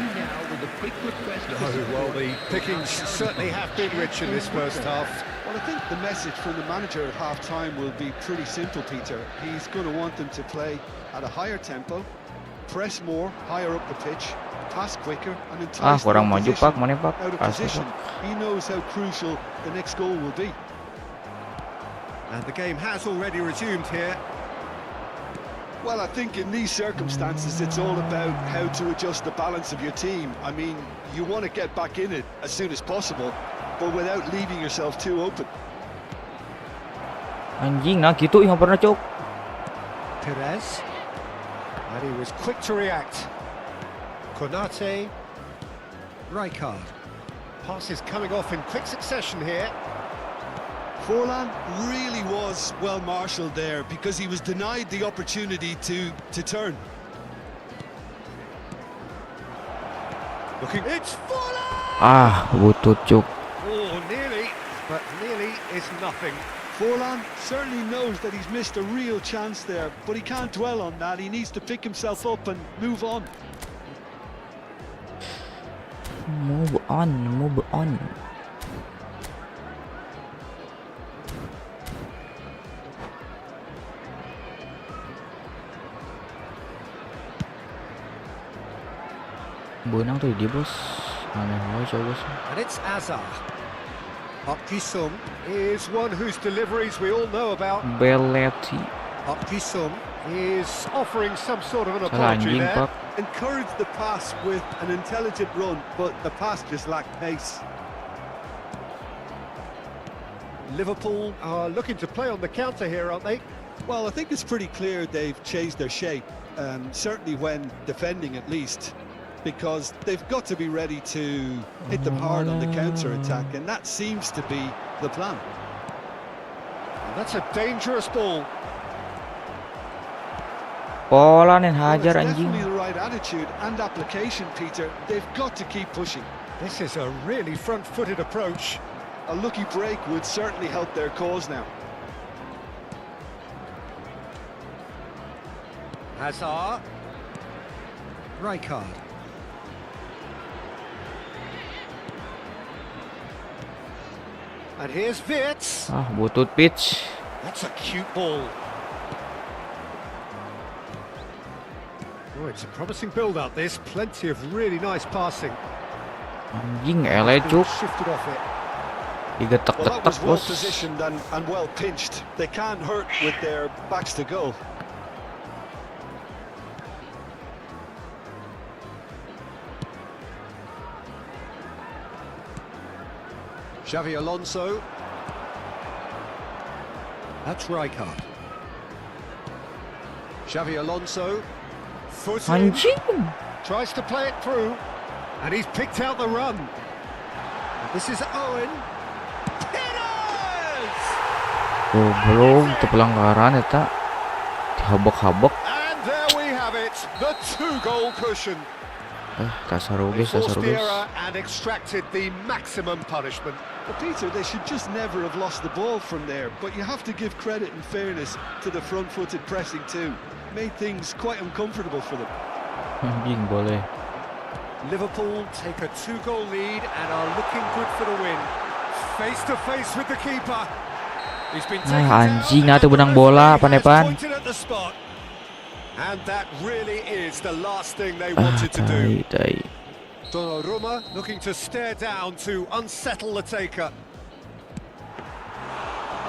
Well, the pickings certainly have been rich in this first half. Well, I think the message from the manager at half-time will be pretty simple, Peter. He's going to want them to play at a higher tempo, press more, higher up the pitch, pass quicker, and entice the Kurang maju opposition Pak, mana Pak? out of position. He knows how crucial the next goal will be. And the game has already resumed here. Well, I think in these circumstances, it's all about how to adjust the balance of your team. I mean, you want to get back in it as soon as possible, but without leaving yourself too open. Anjing, nah gitu yang pernah cok. Perez. And he was quick to react. Konate. Rijkaard. Passes coming off in quick succession here. Forlan really was well marshalled there because he was denied the opportunity to turn. Looking, it's Forlan! Butut cok. Oh, nearly, but nearly is nothing. Forlan certainly knows that he's missed a real chance there, but he can't dwell on that. He needs to pick himself up and move on. Move on. Benang tuh dia bos. Aneh banget bos. And it's Azar. Park Ji-sung is one whose deliveries we all know about. Belletti. Park Ji-sung is offering some sort of an Salah apology anjing there. Pak. Encouraged the pass with an intelligent run, but the pass just lacked pace. Liverpool are looking to play on the counter here, aren't they? Well, I think it's pretty clear they've changed their shape, certainly when defending at least, because they've got to be ready to hit them hard on the counter-attack, and that seems to be the plan. And that's a dangerous ball. Pola nih Well, it's hajar anjing. definitely the right attitude and application, Peter. They've got to keep pushing. This is a really front-footed approach. A lucky break would certainly help their cause now. Hazard. Rijkaard. And here's Wirtz. Butut pitch. That's a cute ball. Oh, it's a promising build-up. This plenty of really nice passing. Anjing ele cuk. Shifted off it. Well, that Digetek-getek was well bos. positioned and well pinched. They can't hurt with their backs to goal. Xavi Alonso. That's Rijkaard. Xavi Alonso. Foot in. Anjing. Tries to play it through. And he's picked out the run. This is Owen. Pires! Goblok, itu pelanggaran eta. Dihabek-habek. And there we have it. The 2-goal cushion. Kasar They rugis, forced kasar the rugis. error and extracted the maximum punishment. But Peter, they should just never have lost the ball from there. But you have to give credit and fairness to the front-footed pressing too. Made things quite uncomfortable for them. Anjing boleh. Liverpool take a 2-goal lead and are looking good for the win. Face to face with the keeper. He's been taken Anjing down, atuh and the benang bola, referee has Panepan. pointed at the spot. And that really is the last thing they wanted to do. Tai. Donnarumma looking to stare down to unsettle the taker.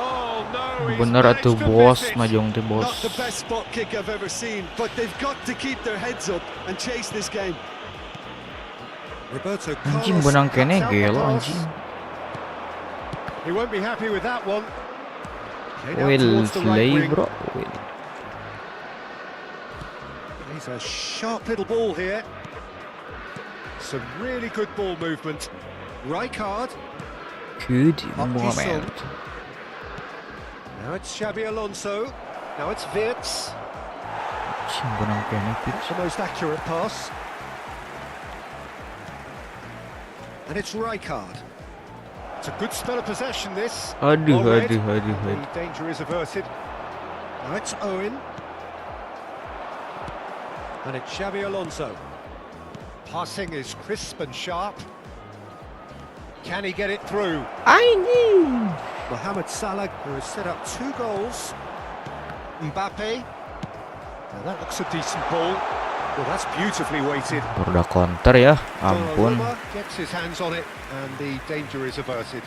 Oh no, he's Bener managed atuh to bos, miss it. majong teh bos. Not the best spot kick I've ever seen, but they've got to keep their heads up and chase this game. Roberto Anjing Carlos benang cuts kene out the gelo pass. anjing. He won't be happy with that one. Played out Will towards the right play wing. bro. Will. He's a sharp little ball here. Some really good ball movement. Rijkaard. Good Up moment. Ji-sung. Now it's Xabi Alonso. Now it's Wirtz. Anjing benang kene pitch. The most accurate pass. And it's Rijkaard. It's a good spell of possession, this. Aduh, Well read. aduh. The danger is averted. Now it's Owen. And it's Xabi Alonso. Passing is crisp and sharp. Can he get it through? Anjing. Mohamed Salah, who has set up 2 goals. Mbappe. Now that looks a decent ball. Well, that's beautifully weighted. Baru udah counter ya. Ampun. Donnarumma gets his hands on it, and the danger is averted.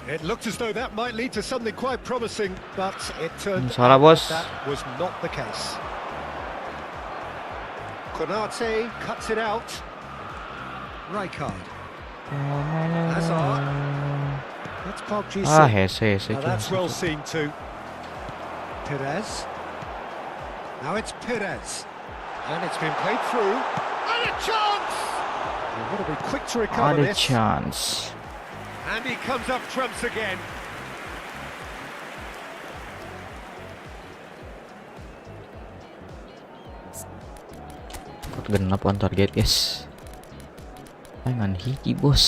It looked as though that might lead to something quite promising, but it turned Salah, out bos. that was not the case. Konate cuts it out. Rijkaard. Hazard. That's Park Ji-sung. Ah, hese Now that's well seen too. Perez. Now it's Perez. And it's been played through. And a chance! You've got to be quick to recover Ada this. chance. And he comes up trumps again. Kut genap on target guys. Tangan hiki bos.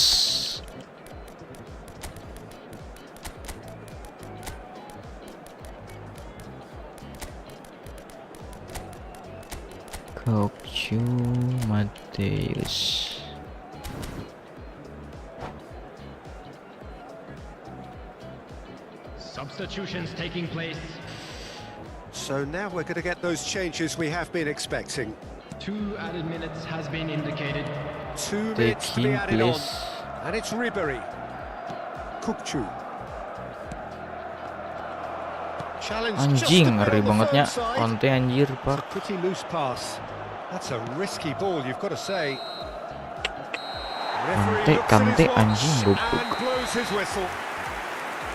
Kokchu Mateus. Substitutions taking place. So now we're going to get those changes we have been expecting. 2 added minutes has been indicated. 2 minutes to be Taking added on. place. And it's Ribery. Kukcu. Challenge just Anjing, a bit ngeri on the bangetnya. firm side. Onte anjir, Pak. Pretty loose pass. That's a risky ball, you've got to say. Referee looks at Kante, his watch anjing, goblok. and blows his whistle.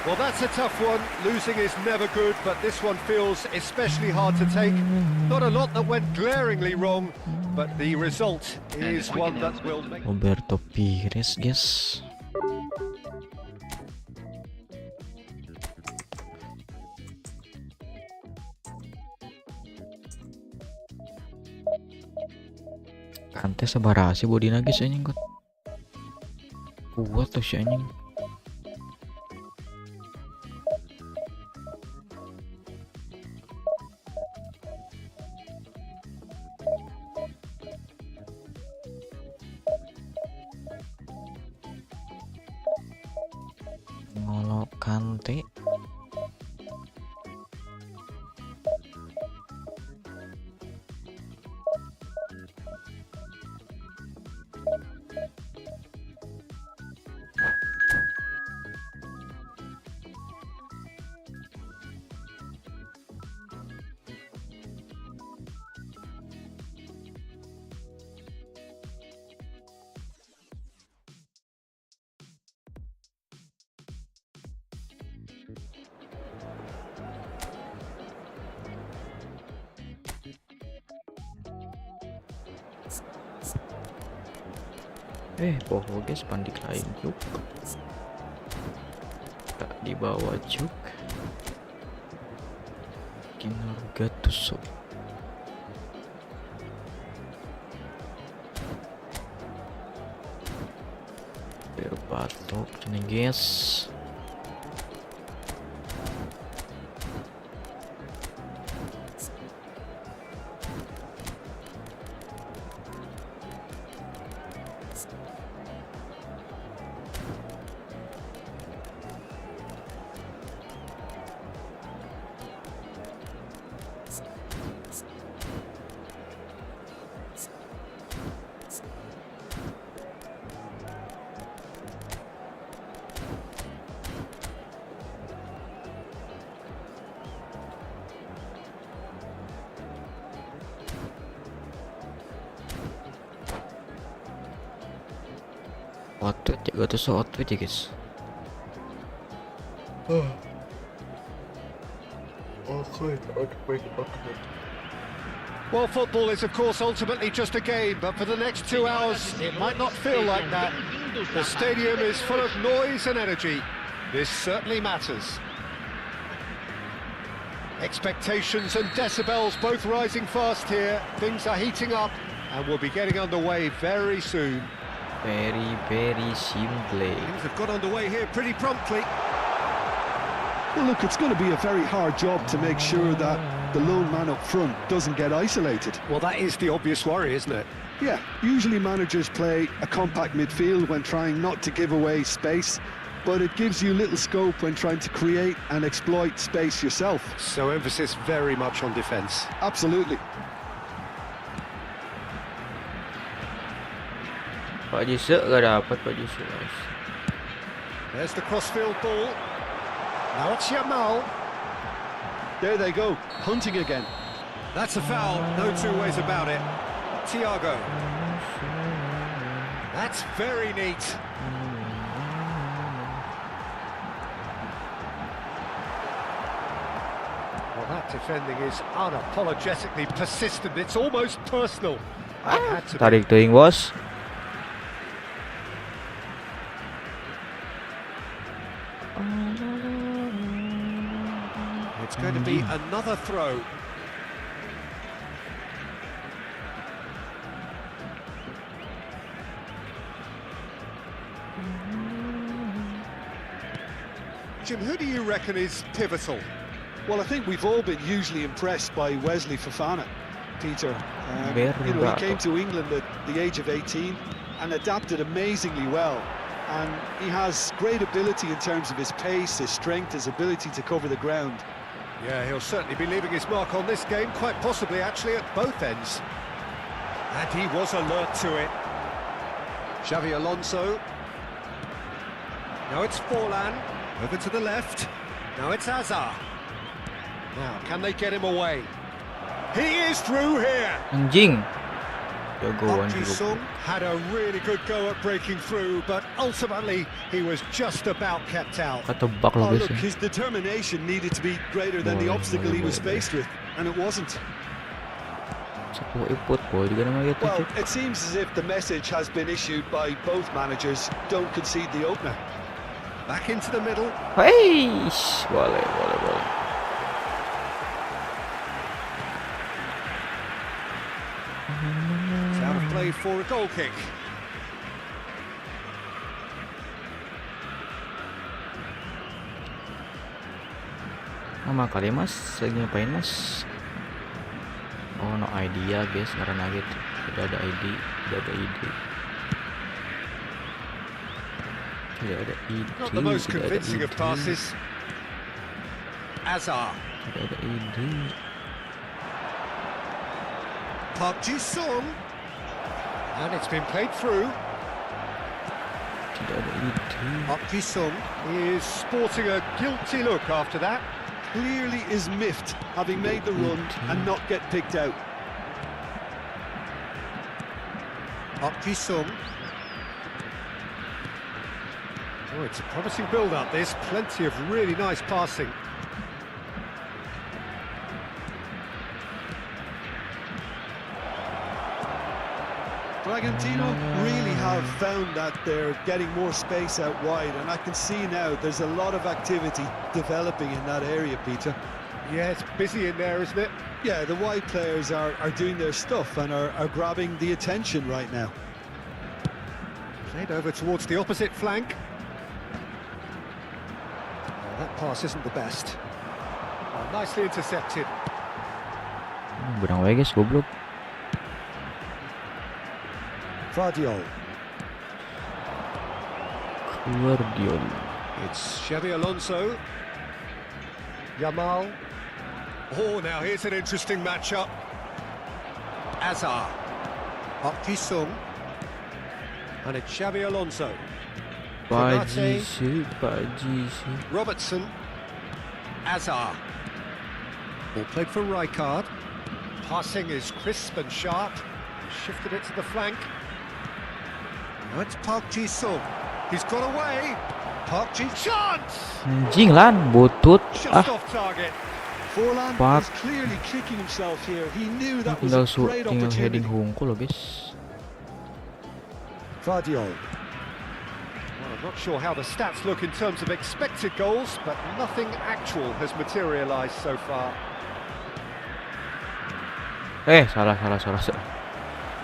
Well, that's a tough one. Losing is never good, but this one feels especially hard to take. Not a lot that went glaringly wrong, but the result is one that will make... Roberto Pires, guys. Kante sebarasi body nugget anjing kok. Kuat tuh si anjing. Ngolo Kante. Poho guys, pandik lain juga. Tak dibawa juga. Kinerga tusuk. Berbatok cina guys. Outfit ya, gak tuh outfit ya guys. Well, football is of course ultimately just a game, but for the next 2 hours it might not feel like that. The stadium is full of noise and energy. This certainly matters. Expectations and decibels both rising fast here. Things are heating up and we'll be getting underway very soon. Very simple. Things have got underway here pretty promptly. Well, look, it's going to be a very hard job to make sure that the lone man up front doesn't get isolated. Well, that is the obvious worry, isn't it? Yeah, usually managers play a compact midfield when trying not to give away space, but it gives you little scope when trying to create and exploit space yourself. So emphasis very much on defence. Absolutely. Pak Jisuk gak dapat Pak Jisuk guys. There's the crossfield ball. Now it's Yamal. There they go, hunting again. That's a foul, no two ways about it. Thiago. That's very neat. Well, that defending is unapologetically persistent. It's almost personal. It had to be. Tarik teuing bos. It's going to be another throw. Jim, who do you reckon is pivotal? Well, I think we've all been hugely impressed by Wesley Fofana, Peter. He came to England at the age of 18 and adapted amazingly well. And he has great ability in terms of his pace, his strength, his ability to cover the ground. Yeah, he'll certainly be leaving his mark on this game, quite possibly actually at both ends. And he was alert to it. Xavi Alonso. Now it's Forlan, over to the left. Now it's Hazard. Now, can they get him away? He is through here! Anjing. Jagoan Park Ji-sung had a really good go at breaking through, but ultimately he was just about kept out. Ketebak Oh, loh look, guys. his determination needed to be greater than the obstacle he was faced with, and it wasn't. Sepak eFootball juga namanya gitu. Well, it seems as if the message has been issued by both managers: don't concede the opener. Back into the middle. Hei, boleh. It's out of play for a goal kick. Nama kali mas, lagi ngapain mas? Oh no idea guys, karena gitu. Tidak ada ide. Not the most convincing of passes. Hazard. Tidak ada ide. Park Ji-sung. And it's been played through. Tidak ada ide. Park Ji-sung is sporting a guilty look after that. Clearly is miffed, having made the run and not get picked out. Park Ji-sung. Oh, it's a promising build-up. There's plenty of really nice passing. Bragantino really have found that they're getting more space out wide, and I can see now there's a lot of activity developing in that area, Peter. Yeah, it's busy in there, isn't it? Yeah, the wide players are doing their stuff and are grabbing the attention right now. Played over towards the opposite flank. Oh, that pass isn't the best. Oh, nicely intercepted. Benang wae guys, goblok. Guardiol. Guardiol. It's Xabi Alonso. Yamal. Oh, now here's an interesting matchup. Azar. Park Ji-sung. And it's Xabi Alonso. Paji. Robertson. Azar. Ball played for Rijkaard. Passing is crisp and sharp. Shifted it to the flank. Now it's Park Ji-sung. He's got away. Park Ji chance. Anjing lan, butut. Just off target. Forlan Park. is clearly kicking himself here. He knew that was Tinggal a great tinggal opportunity. heading hungkul loh guys. Guardiol. Well, I'm not sure how the stats look in terms of expected goals, but nothing actual has materialised so far. Salah.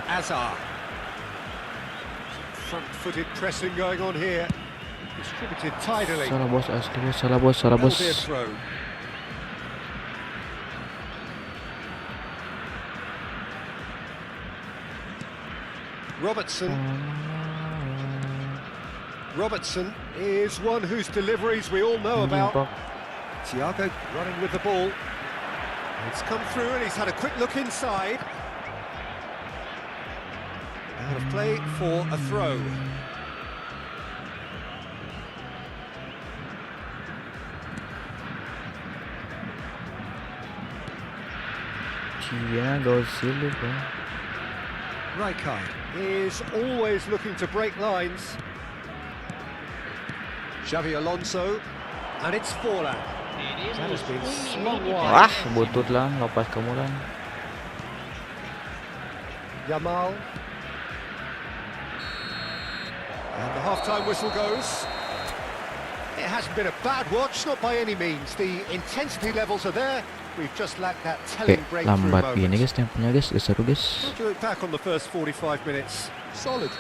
Azar. Front-footed pressing going on here. Distributed tidily. Salah bos, asli bos, salah bos, salah That'll be a bos. throw. Robertson is one whose deliveries we all know Anjing, about. Pak. Thiago running with the ball. It's come through and he's had a quick look inside. Out of play for a throw. Thiago Silva. Rijkaard is always looking to break lines. Xabi Alonso, and it's Forlan. That has been slung wide. Butut lan, lepas kamu lan. Yamal. And the half-time whistle goes. It hasn't been a bad watch, not by any means. The intensity levels are there. We've just lacked that telling breakthrough Lambat gini moment. guys tempenya guys, seru guys. What do you look back on the first 45 minutes? Solid,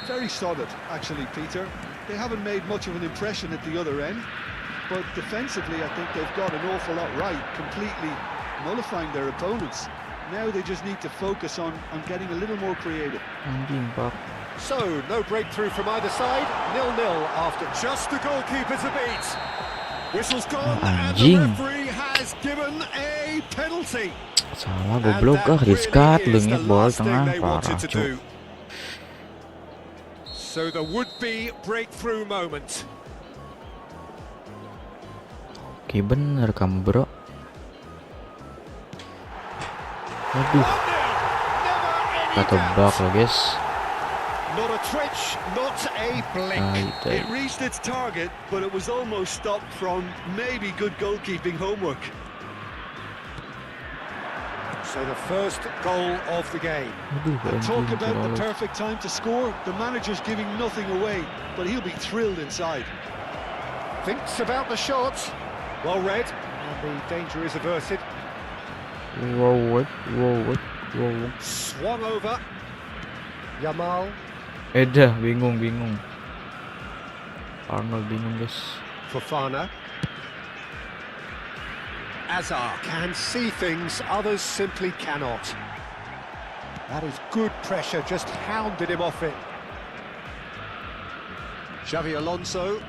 very solid actually, Peter. They haven't made much of an impression at the other end, but defensively I think they've got an awful lot right, completely nullifying their opponents. Now they just need to focus on getting a little more creative. Anjing, Pak. So, no breakthrough from either side, 0-0 after just the goalkeeper to beat. Whistle's gone and the Anjing. referee has given a penalty. Salah And goblok, that riskat really is the lengit bola last thing tengah, they wanted parah to cuk. do. So the would-be breakthrough moment. Oke bener kamu bro. Waduh, 1-0. Never any kata doubt. bak loh guys. Not a twitch, not a blink. It reached its target, but it was almost stopped from maybe good goalkeeping homework. So the first goal of the game. Waduh, And talk anjing, about the lolos. perfect time to score. The manager's giving nothing away, but he'll be thrilled inside. Thinks about the shot. Well read, and the danger is averted. Wow. Swung over. Yamal. Dah, bingung. Arnold bingung guys. Fofana. Azar can see things others simply cannot. That is good pressure, just hounded him off it. Xabi Alonso.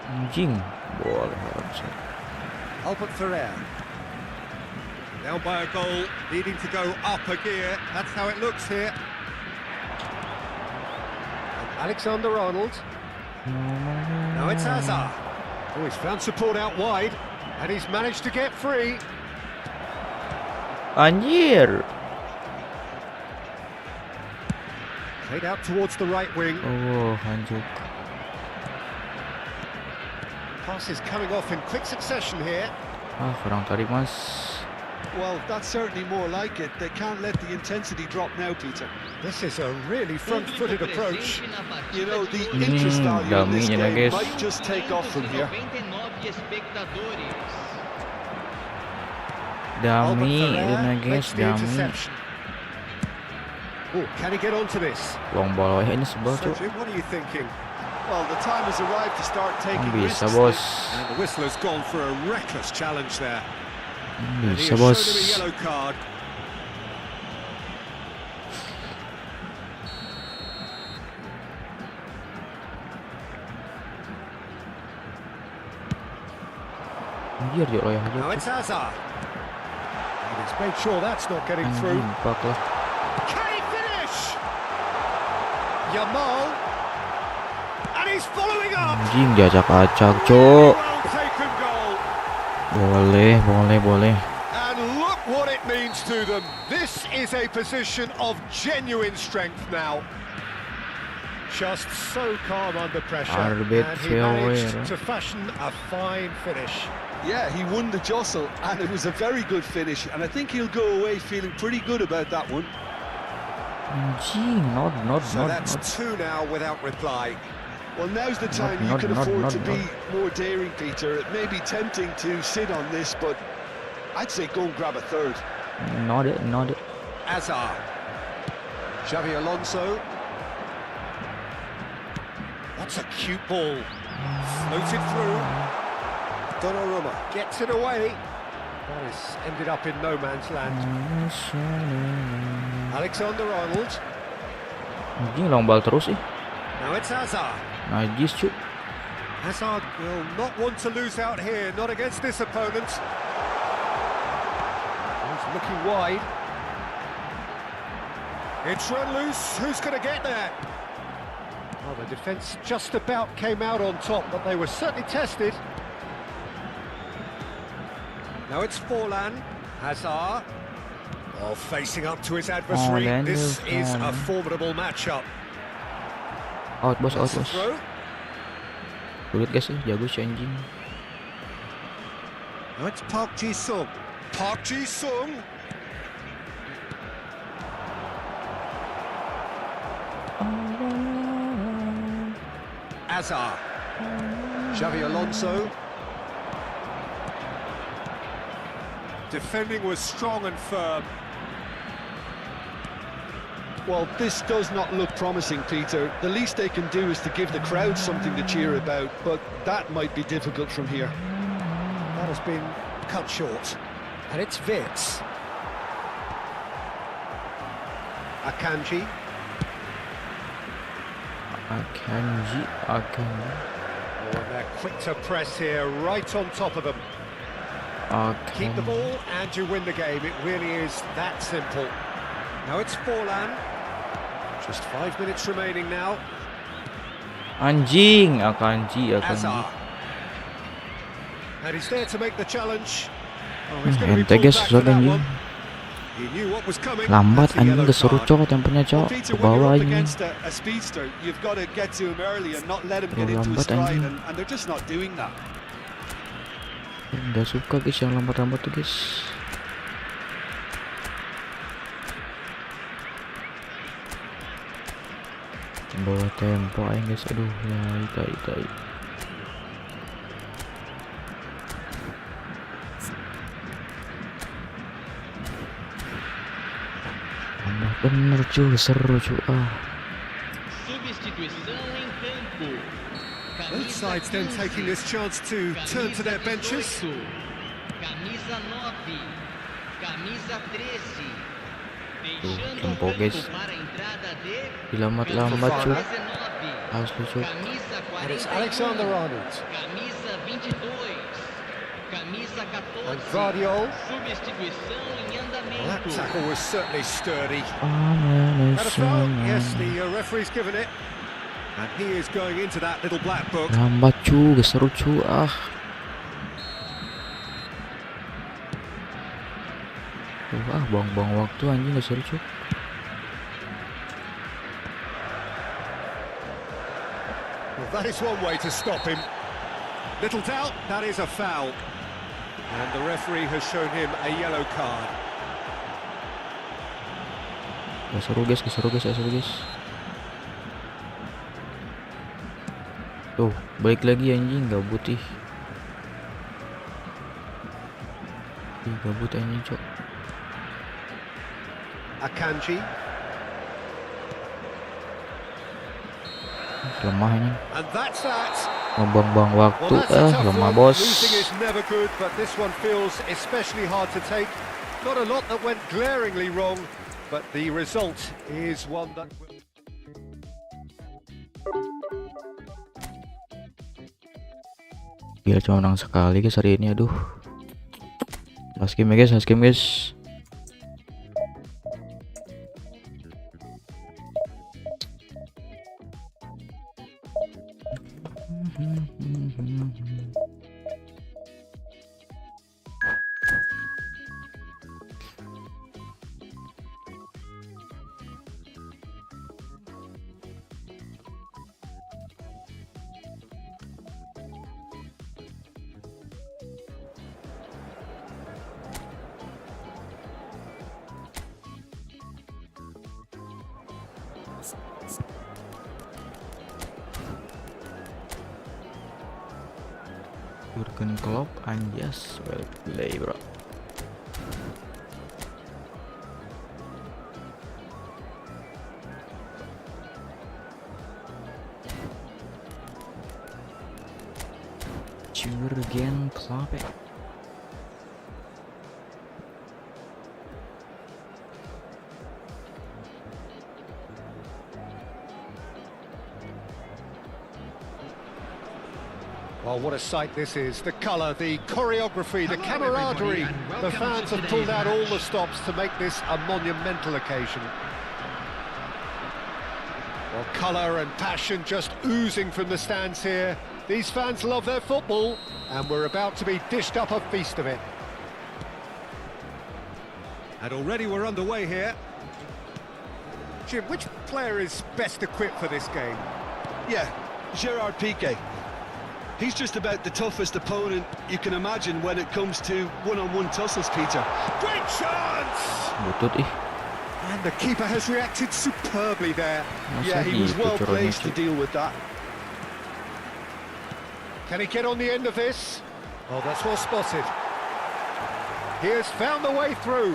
Anjing, boleh harusnya. Albert Ferrer. Down by a goal, needing to go up a gear. That's how it looks here. And Alexander-Arnold. Now it's Azar. Oh, he's found support out wide, and he's managed to get free. Anjir. Played out towards the right wing. Oh, hancur. Passes coming off in quick succession here. Kurang tarik mas. Well, that's certainly more like it. They can't let the intensity drop now, Peter. This is a really front-footed approach. You know, the interest value in this dami-nya, game guys. might just take off from here. Dami na guys, makes the dami. interception. Oh, can he get onto this? Long ball ini sebel So, cuk. Jim, what are you thinking? Well, the time has arrived to start taking Bisa risks. bos. And the whistler's gone for a reckless challenge there. And he Bisa has bos. shown him a yellow card. Anjir dia loyah aja. Now it's Hazard. And he's made sure that's not getting through. Anjing bak lah. Can he finish? Yamal. And he's following up. Anjing diacak-acak cuk. Well taken goal. Boleh. And look what it means to them. This is a position of genuine strength now. Just so calm under pressure. Arbit And he managed Ferreira. to fashion a fine finish. Yeah, he won the jostle, and it was a very good finish. And I think he'll go away feeling pretty good about that one. Anjing, So that's not. two now without reply. Well, now's the time you can afford to be more daring, Peter. It may be tempting to sit on this, but I'd say go and grab a third. Not it. Hazard. Xavi Alonso. That's a cute ball. Floated through. Donnarumma gets it away. That has ended up in no man's land. Alexander-Arnold. Anjing long ball terus sih. Now it's Hazard. Najis cuk. Hazard will not want to lose out here, not against this opponent. He's looking wide. It's run loose. Who's going to get there? Well, the defence just about came out on top, but they were certainly tested. Now it's Forlan. Hazard. Oh, facing up to his adversary. Forlan This is a Forlan. formidable matchup. Out bos. That's the throw. Kulit guys jago si anjing. Now it's Park Ji-sung. Park Ji-sung. Hazard. Xavi Alonso. Defending was strong and firm. Well, this does not look promising, Peter. The least they can do is to give the crowd something to cheer about, but that might be difficult from here. That has been cut short. And it's Vitz. Akanji. Akanji. Oh, and they're quick to press here, right on top of them. Keep the ball and you win the game. It really is that simple. Now it's Forlan. Just 5 minutes remaining now. Anjing, Akanji. Hazard. And he's there to make the challenge. Oh, he's going to be Ente pulled guys, back for that anjing. one. He knew what was coming. Lambat That's a anjing yellow keseru card. cok tempenya Well, cok. Peter, Ke when you're bawah up anjing. against a speedster, you've got to get to him early and not let him get into a Lambat, stride, anjing. and they're just not doing that. Nggak suka guys yang lambat-lambat tuh guys. Bawa tempo aja guys. Aduh ya tai. Bener cuy, seru cuy. Substituição em campo. Both sides then taking this chance to turn to their benches. Camisa 9. Camisa 13. Deixando tempo, o campo guys. para a entrada de Dilambat-lambat cuy. 19. Asli cuy. Camisa And it's 41. Alexander-Arnold. Camisa 22. Camisa 14. And Guardiola. Substituição em Well, that andamento. tackle was certainly sturdy. Aman Had a foul? Yes, the referee's given it. And he is going into that little black book. Lambat cuy, seru cuy. Buang-buang waktu anjing, gak seru cuy. Well, that is one way to stop him. Little doubt, that is a foul. And the referee has shown him a yellow card. Gak seru guys, Tuh, balik lagi anjing, gabut ih. Gabut anjing, cok. Akanji. Lemah ini. And that's that. Ngebang-bang waktu, Well, that's a tough lemah one. bos. Losing is never good, but this one feels especially hard to take. Not a lot that went glaringly wrong, but the result is one that will... Gila, cuma menang sekali guys hari ini, aduh. Last game ya guys, Jurgen Klopp anjas, well play bro. Jurgen Klopp. Well, what a sight this is. The colour, the choreography, the camaraderie. The fans have pulled out all the stops to make this a monumental occasion. Well, colour and passion just oozing from the stands here. These fans love their football, and we're about to be dished up a feast of it. And already we're underway here. Jim, which player is best equipped for this game? Yeah, Gerard Piqué. He's just about the toughest opponent you can imagine when it comes to one-on-one tussles, Peter. Great chance! Butut ih. And the keeper has reacted superbly there. Yeah, he was well placed to deal with that. Can he get on the end of this? Oh, that's well spotted. He has found the way through.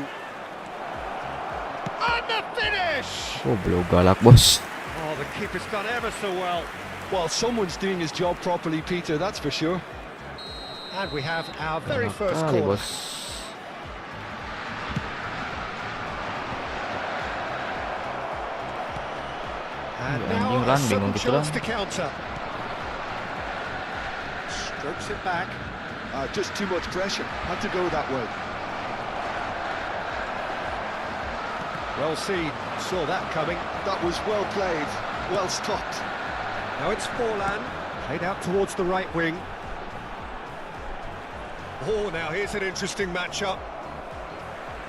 And the finish! Oh, beliau galak bos. Oh, the keeper's done ever so well. Well, someone's doing his job properly, Peter, that's for sure. And we have our very Enak first kali, corner. bos. And Ya, now anjing a lan, sudden bingung gitu chance lan. to counter. Strokes it back. Just too much pressure, had to go that way. Well seen, saw that coming. That was well played, well stopped. Now it's Forlan, played out towards the right wing. Oh, now here's an interesting matchup.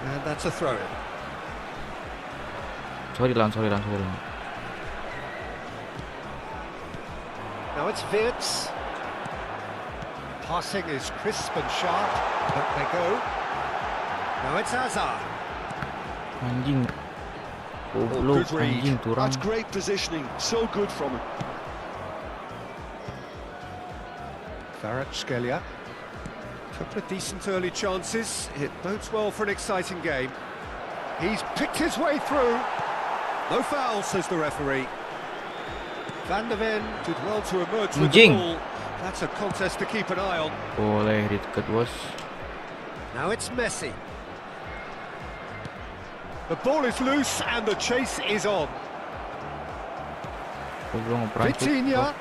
And that's a throw-in. Sorry lan. Now it's Wirtz. Passing is crisp and sharp, but they go. Now it's Hazard. Anjing. good Goblok, read. anjing turang. That's great positioning, so good from him. Kvaratskhelia. Couple of decent early chances. It bodes well for an exciting game. He's picked his way through. No foul, says the referee. Van der Ven did well to emerge with the Anjing. ball. That's a contest to keep an eye on. Boleh dekat bos. Now it's Messi. The ball is loose and the chase is on. Goblok ngeprank. Vitinha.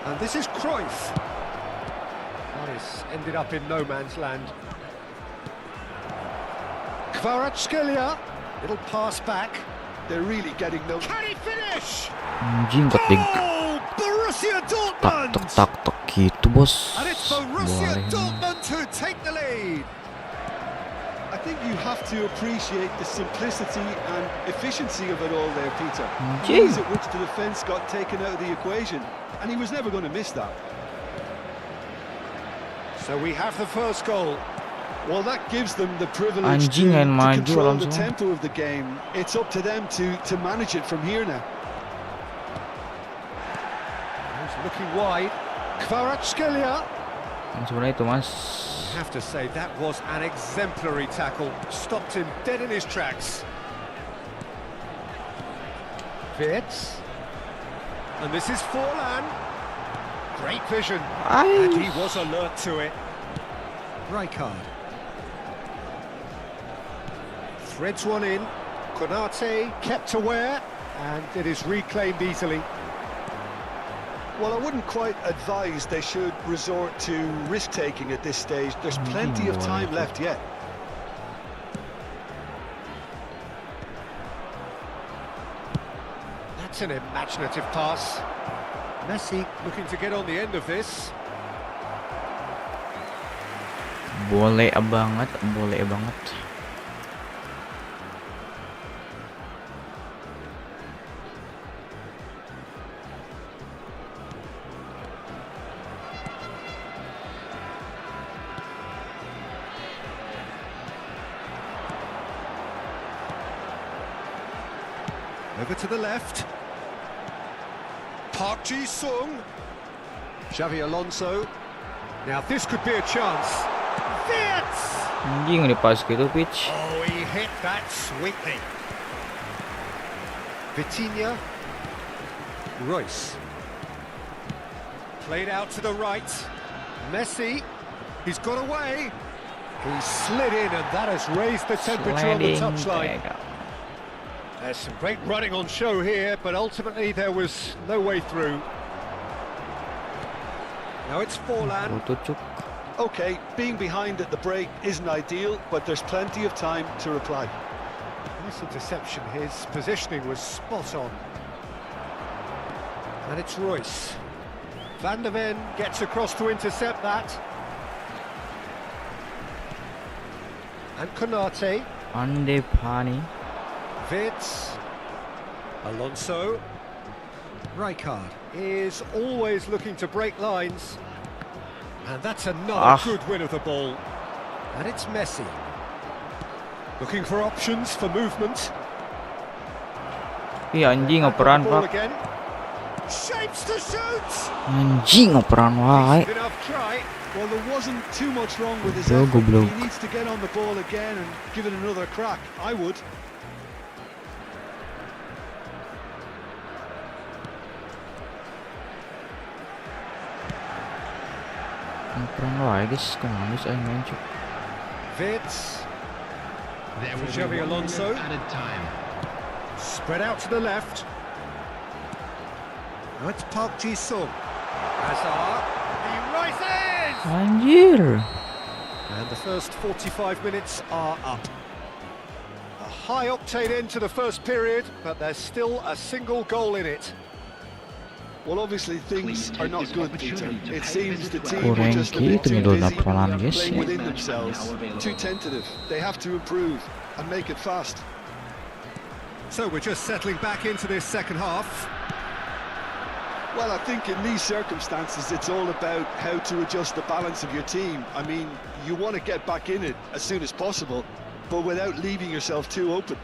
And this is Cruyff. That has ended up in no man's land. Kvaratskhelia. Little pass back. They're really getting them. Can he finish? Anjing keting. Oh, Borussia Dortmund! Tak gitu bos. And it's Borussia Boleh. Dortmund who take the lead. I think you have to appreciate the simplicity and efficiency of it all there, Peter. The Gee. ease at which the defence got taken out of the equation, and he was never going to miss that. So we have the first goal. Well, that gives them the privilege Anjing to yang maju control the langsung. tempo of the game. It's up to them to manage it from here now. He's looking wide. Kvaratskhelia. Sebenarnya itu mas. I have to say that was an exemplary tackle. Stopped him dead in his tracks. Wirtz. And this is Forlan. Great vision. And he was alert to it. Rijkaard. Threads one in. Konate kept aware. And it is reclaimed easily. Well, I wouldn't quite advise they should resort to risk-taking at this stage. There's plenty of time left yet. That's an imaginative pass. Messi looking to get on the end of this. Boleh banget, boleh banget. Over to the left. Park Ji-sung. Xavi Alonso. Now this could be a chance. Wirtz! Anjing di pas gitu pitch. Oh, he hit that sweetly. Vitinha. Royce. Played out to the right. Messi. He's got away. He slid in and that has raised the temperature on the touchline. There's some great running on show here, but ultimately there was no way through. Now it's Forlan. Okay, being behind at the break isn't ideal, but there's plenty of time to reply. Nice interception, his positioning was spot on. And it's Royce. Van der Ven gets across to intercept that. And Konate. Ande Pani. Wirtz. Alonso. Rijkaard is always looking to break lines. And that's another good win of the ball. And it's Messi. Looking for options for movement. Iya anjing operan pak. Shapes to shoot. Anjing operan wae. Enough try. Well, there wasn't too much wrong with his effort. He needs to get on the ball again and give it another crack. I would. Operan wae guys, kemana sih main cuk. Wirtz. For Xavi Alonso. Spread out to the left. Now it's Park Ji-sung. Hazard. He rises! Anjir. And the first 45 minutes are up. A high-octane end to the first period, but there's still a single goal in it. Well, obviously things are not good, Peter. It seems the team are just a bit too busy playing within themselves, too tentative. They have to improve and make it fast. So we're just settling back into this second half. Well, I think in these circumstances it's all about how to adjust the balance of your team. I mean, you want to get back in it as soon as possible, but without leaving yourself too open.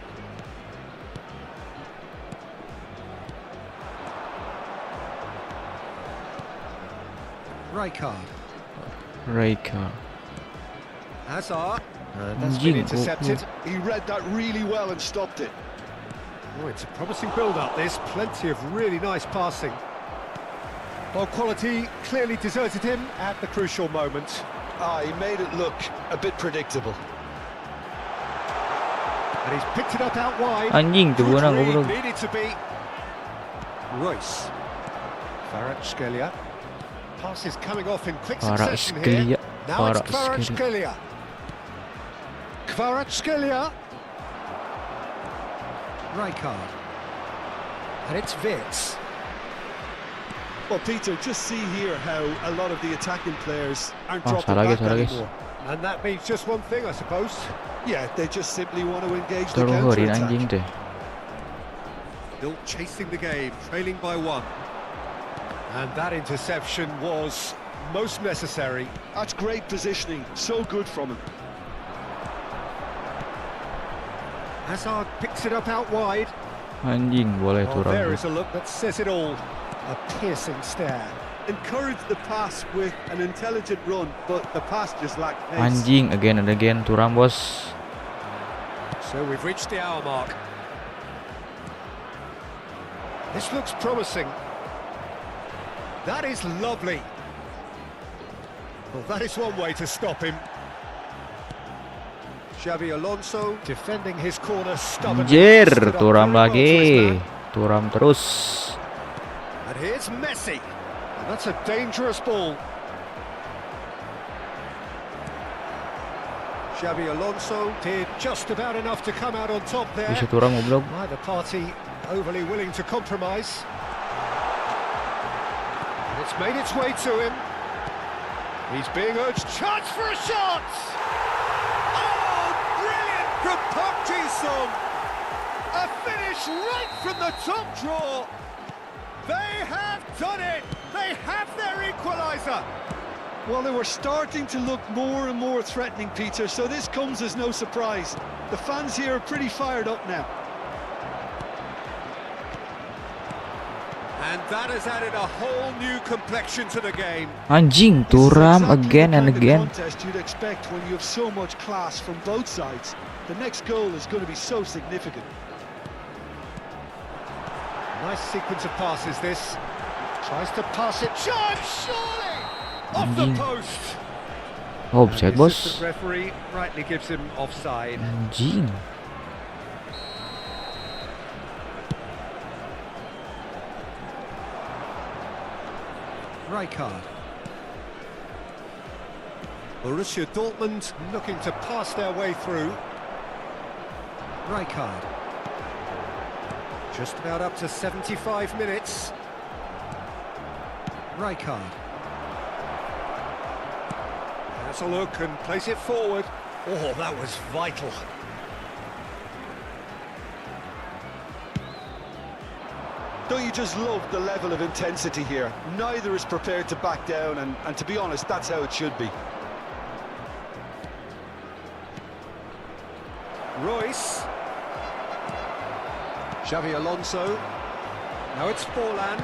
Rijkaard. Hazard. That's been intercepted. He read that really well and stopped it. Oh, it's a promising build-up. There's plenty of really nice passing. Ball quality clearly deserted him at the crucial moment. He made it look a bit predictable. And he's picked it up out wide. Anjing tu bukan goblok. Needed to be. Royce. Kvaratskhelia. Passes coming off in quick succession here. Now it's Kvaratskhelia. Kvaratskhelia. Rijkaard. And it's Wirtz. Well, Peter, just see here how a lot of the attacking players aren't dropping back anymore. And that means just one thing, I suppose. Yeah, they just simply want to engage the counter-attack. Still chasing the game, trailing by one. And that interception was most necessary. That's great positioning, so good from him. Hazard picks it up out wide. Anjing, boleh Oh, Thuram. there is a look that says it all. A piercing stare. Encourage the pass with an intelligent run, but the pass just lacked pace. Anjing, again and again Thuram, bos. So we've reached the hour mark. This looks promising. That is lovely. Well, that is one way to stop him. Xabi Alonso defending his corner stubbornly. Anjir, Stood up Thuram very well to his lagi. man. Thuram terus. And here's Messi. And that's a dangerous ball. Xabi Alonso did just about enough to come out on top there. Bisa Thuram goblok. Neither party overly willing to compromise. And it's made its way to him. He's being urged. Chance for a shot! Oh, brilliant from Park Ji-sung! A finish right from the top draw. They have done it! They have their equaliser! Well, they were starting to look more and more threatening, Peter, so this comes as no surprise. The fans here are pretty fired up now. And that has added a whole new complexion to the game. Anjing, This is Thuram exactly again the and kind of again. contest you'd expect when you have so much class from both sides. The next goal is going to be so significant. Nice sequence of passes this. Tries to pass it. Chance, surely! Off the Anjing. post! Offside, And the bos. assistant referee rightly gives him offside. Anjing. Rijkaard. Borussia Dortmund looking to pass their way through. Rijkaard. Just about up to 75 minutes. Rijkaard. Has a look and plays it forward. Oh, that was vital. Don't you just love the level of intensity here? Neither is prepared to back down, and to be honest, that's how it should be. Royce. Xavi Alonso. Now it's Forlan.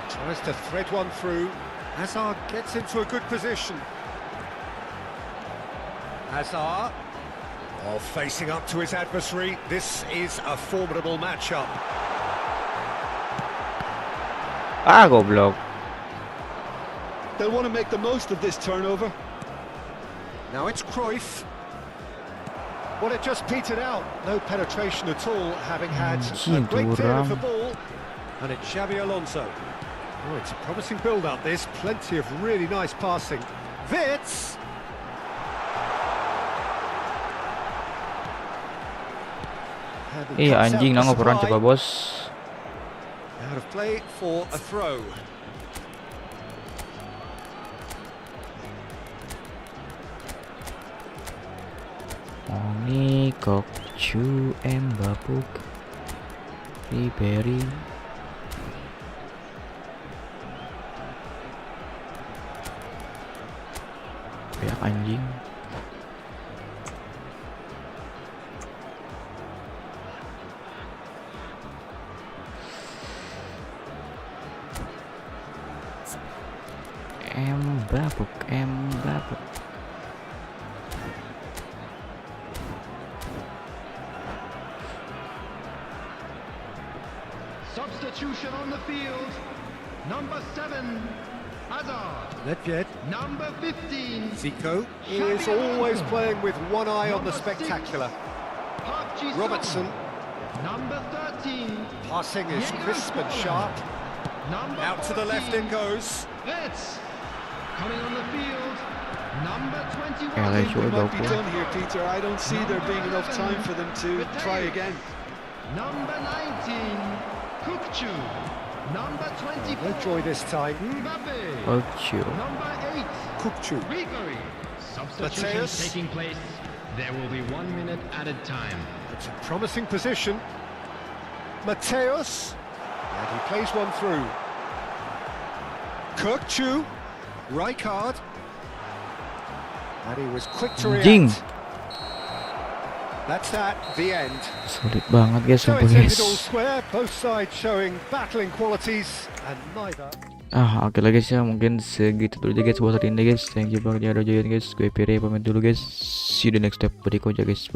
Tries to thread one through. Hazard gets into a good position. Hazard. Oh, facing up to his adversary. This is a formidable matchup. Ah, goblok. They'll want to make the most of this turnover. Now it's Cruyff. Well, it just petered out. No penetration at all, having had a great deal of the ball. And it's Xabi Alonso. Oh, it's a promising build-up, this. Plenty of really nice passing. Wits! And he Iya, cuts out anjing, the nang ngoperan supply. coba, bos. Out of play for a throw. Oni Kokchu Mbapuk Ribery. Kayak anjing. Mbapuk. Substitution on the field. Number 7, Hazard. Nedved. Number 15, Zico is always playing with one eye on the Number 6. spectacular. Park Ji-sung. Robertson. Number 13, Passing is crisp and sharp. number Out to the left 14, it goes. Let's coming on the field. Number 21. Yeah, I think we might be 24. done here, Peter. I don't see there being enough time for them to try again. Number 19, Kukchu. Number 24, No joy this time. Mbappe. Kokchu. Number 8, Kukchu. Ribery. Substitutions Substitutions taking place. There will be 1 minute added time. It's a promising position. Mateus. And he plays one through. Kukchu. Rijkaard. And he was quick to Anjing. react. That's that, the end. Sulit banget guys, So sumpah it's guys. ended all square, both sides showing battling qualities, and neither. Oke lah guys ya, mungkin segitu dulu aja guys buat hari ini guys. Thank you banget yang udah join guys. Gue Pire pamit dulu guys. See you the next step berikutnya guys.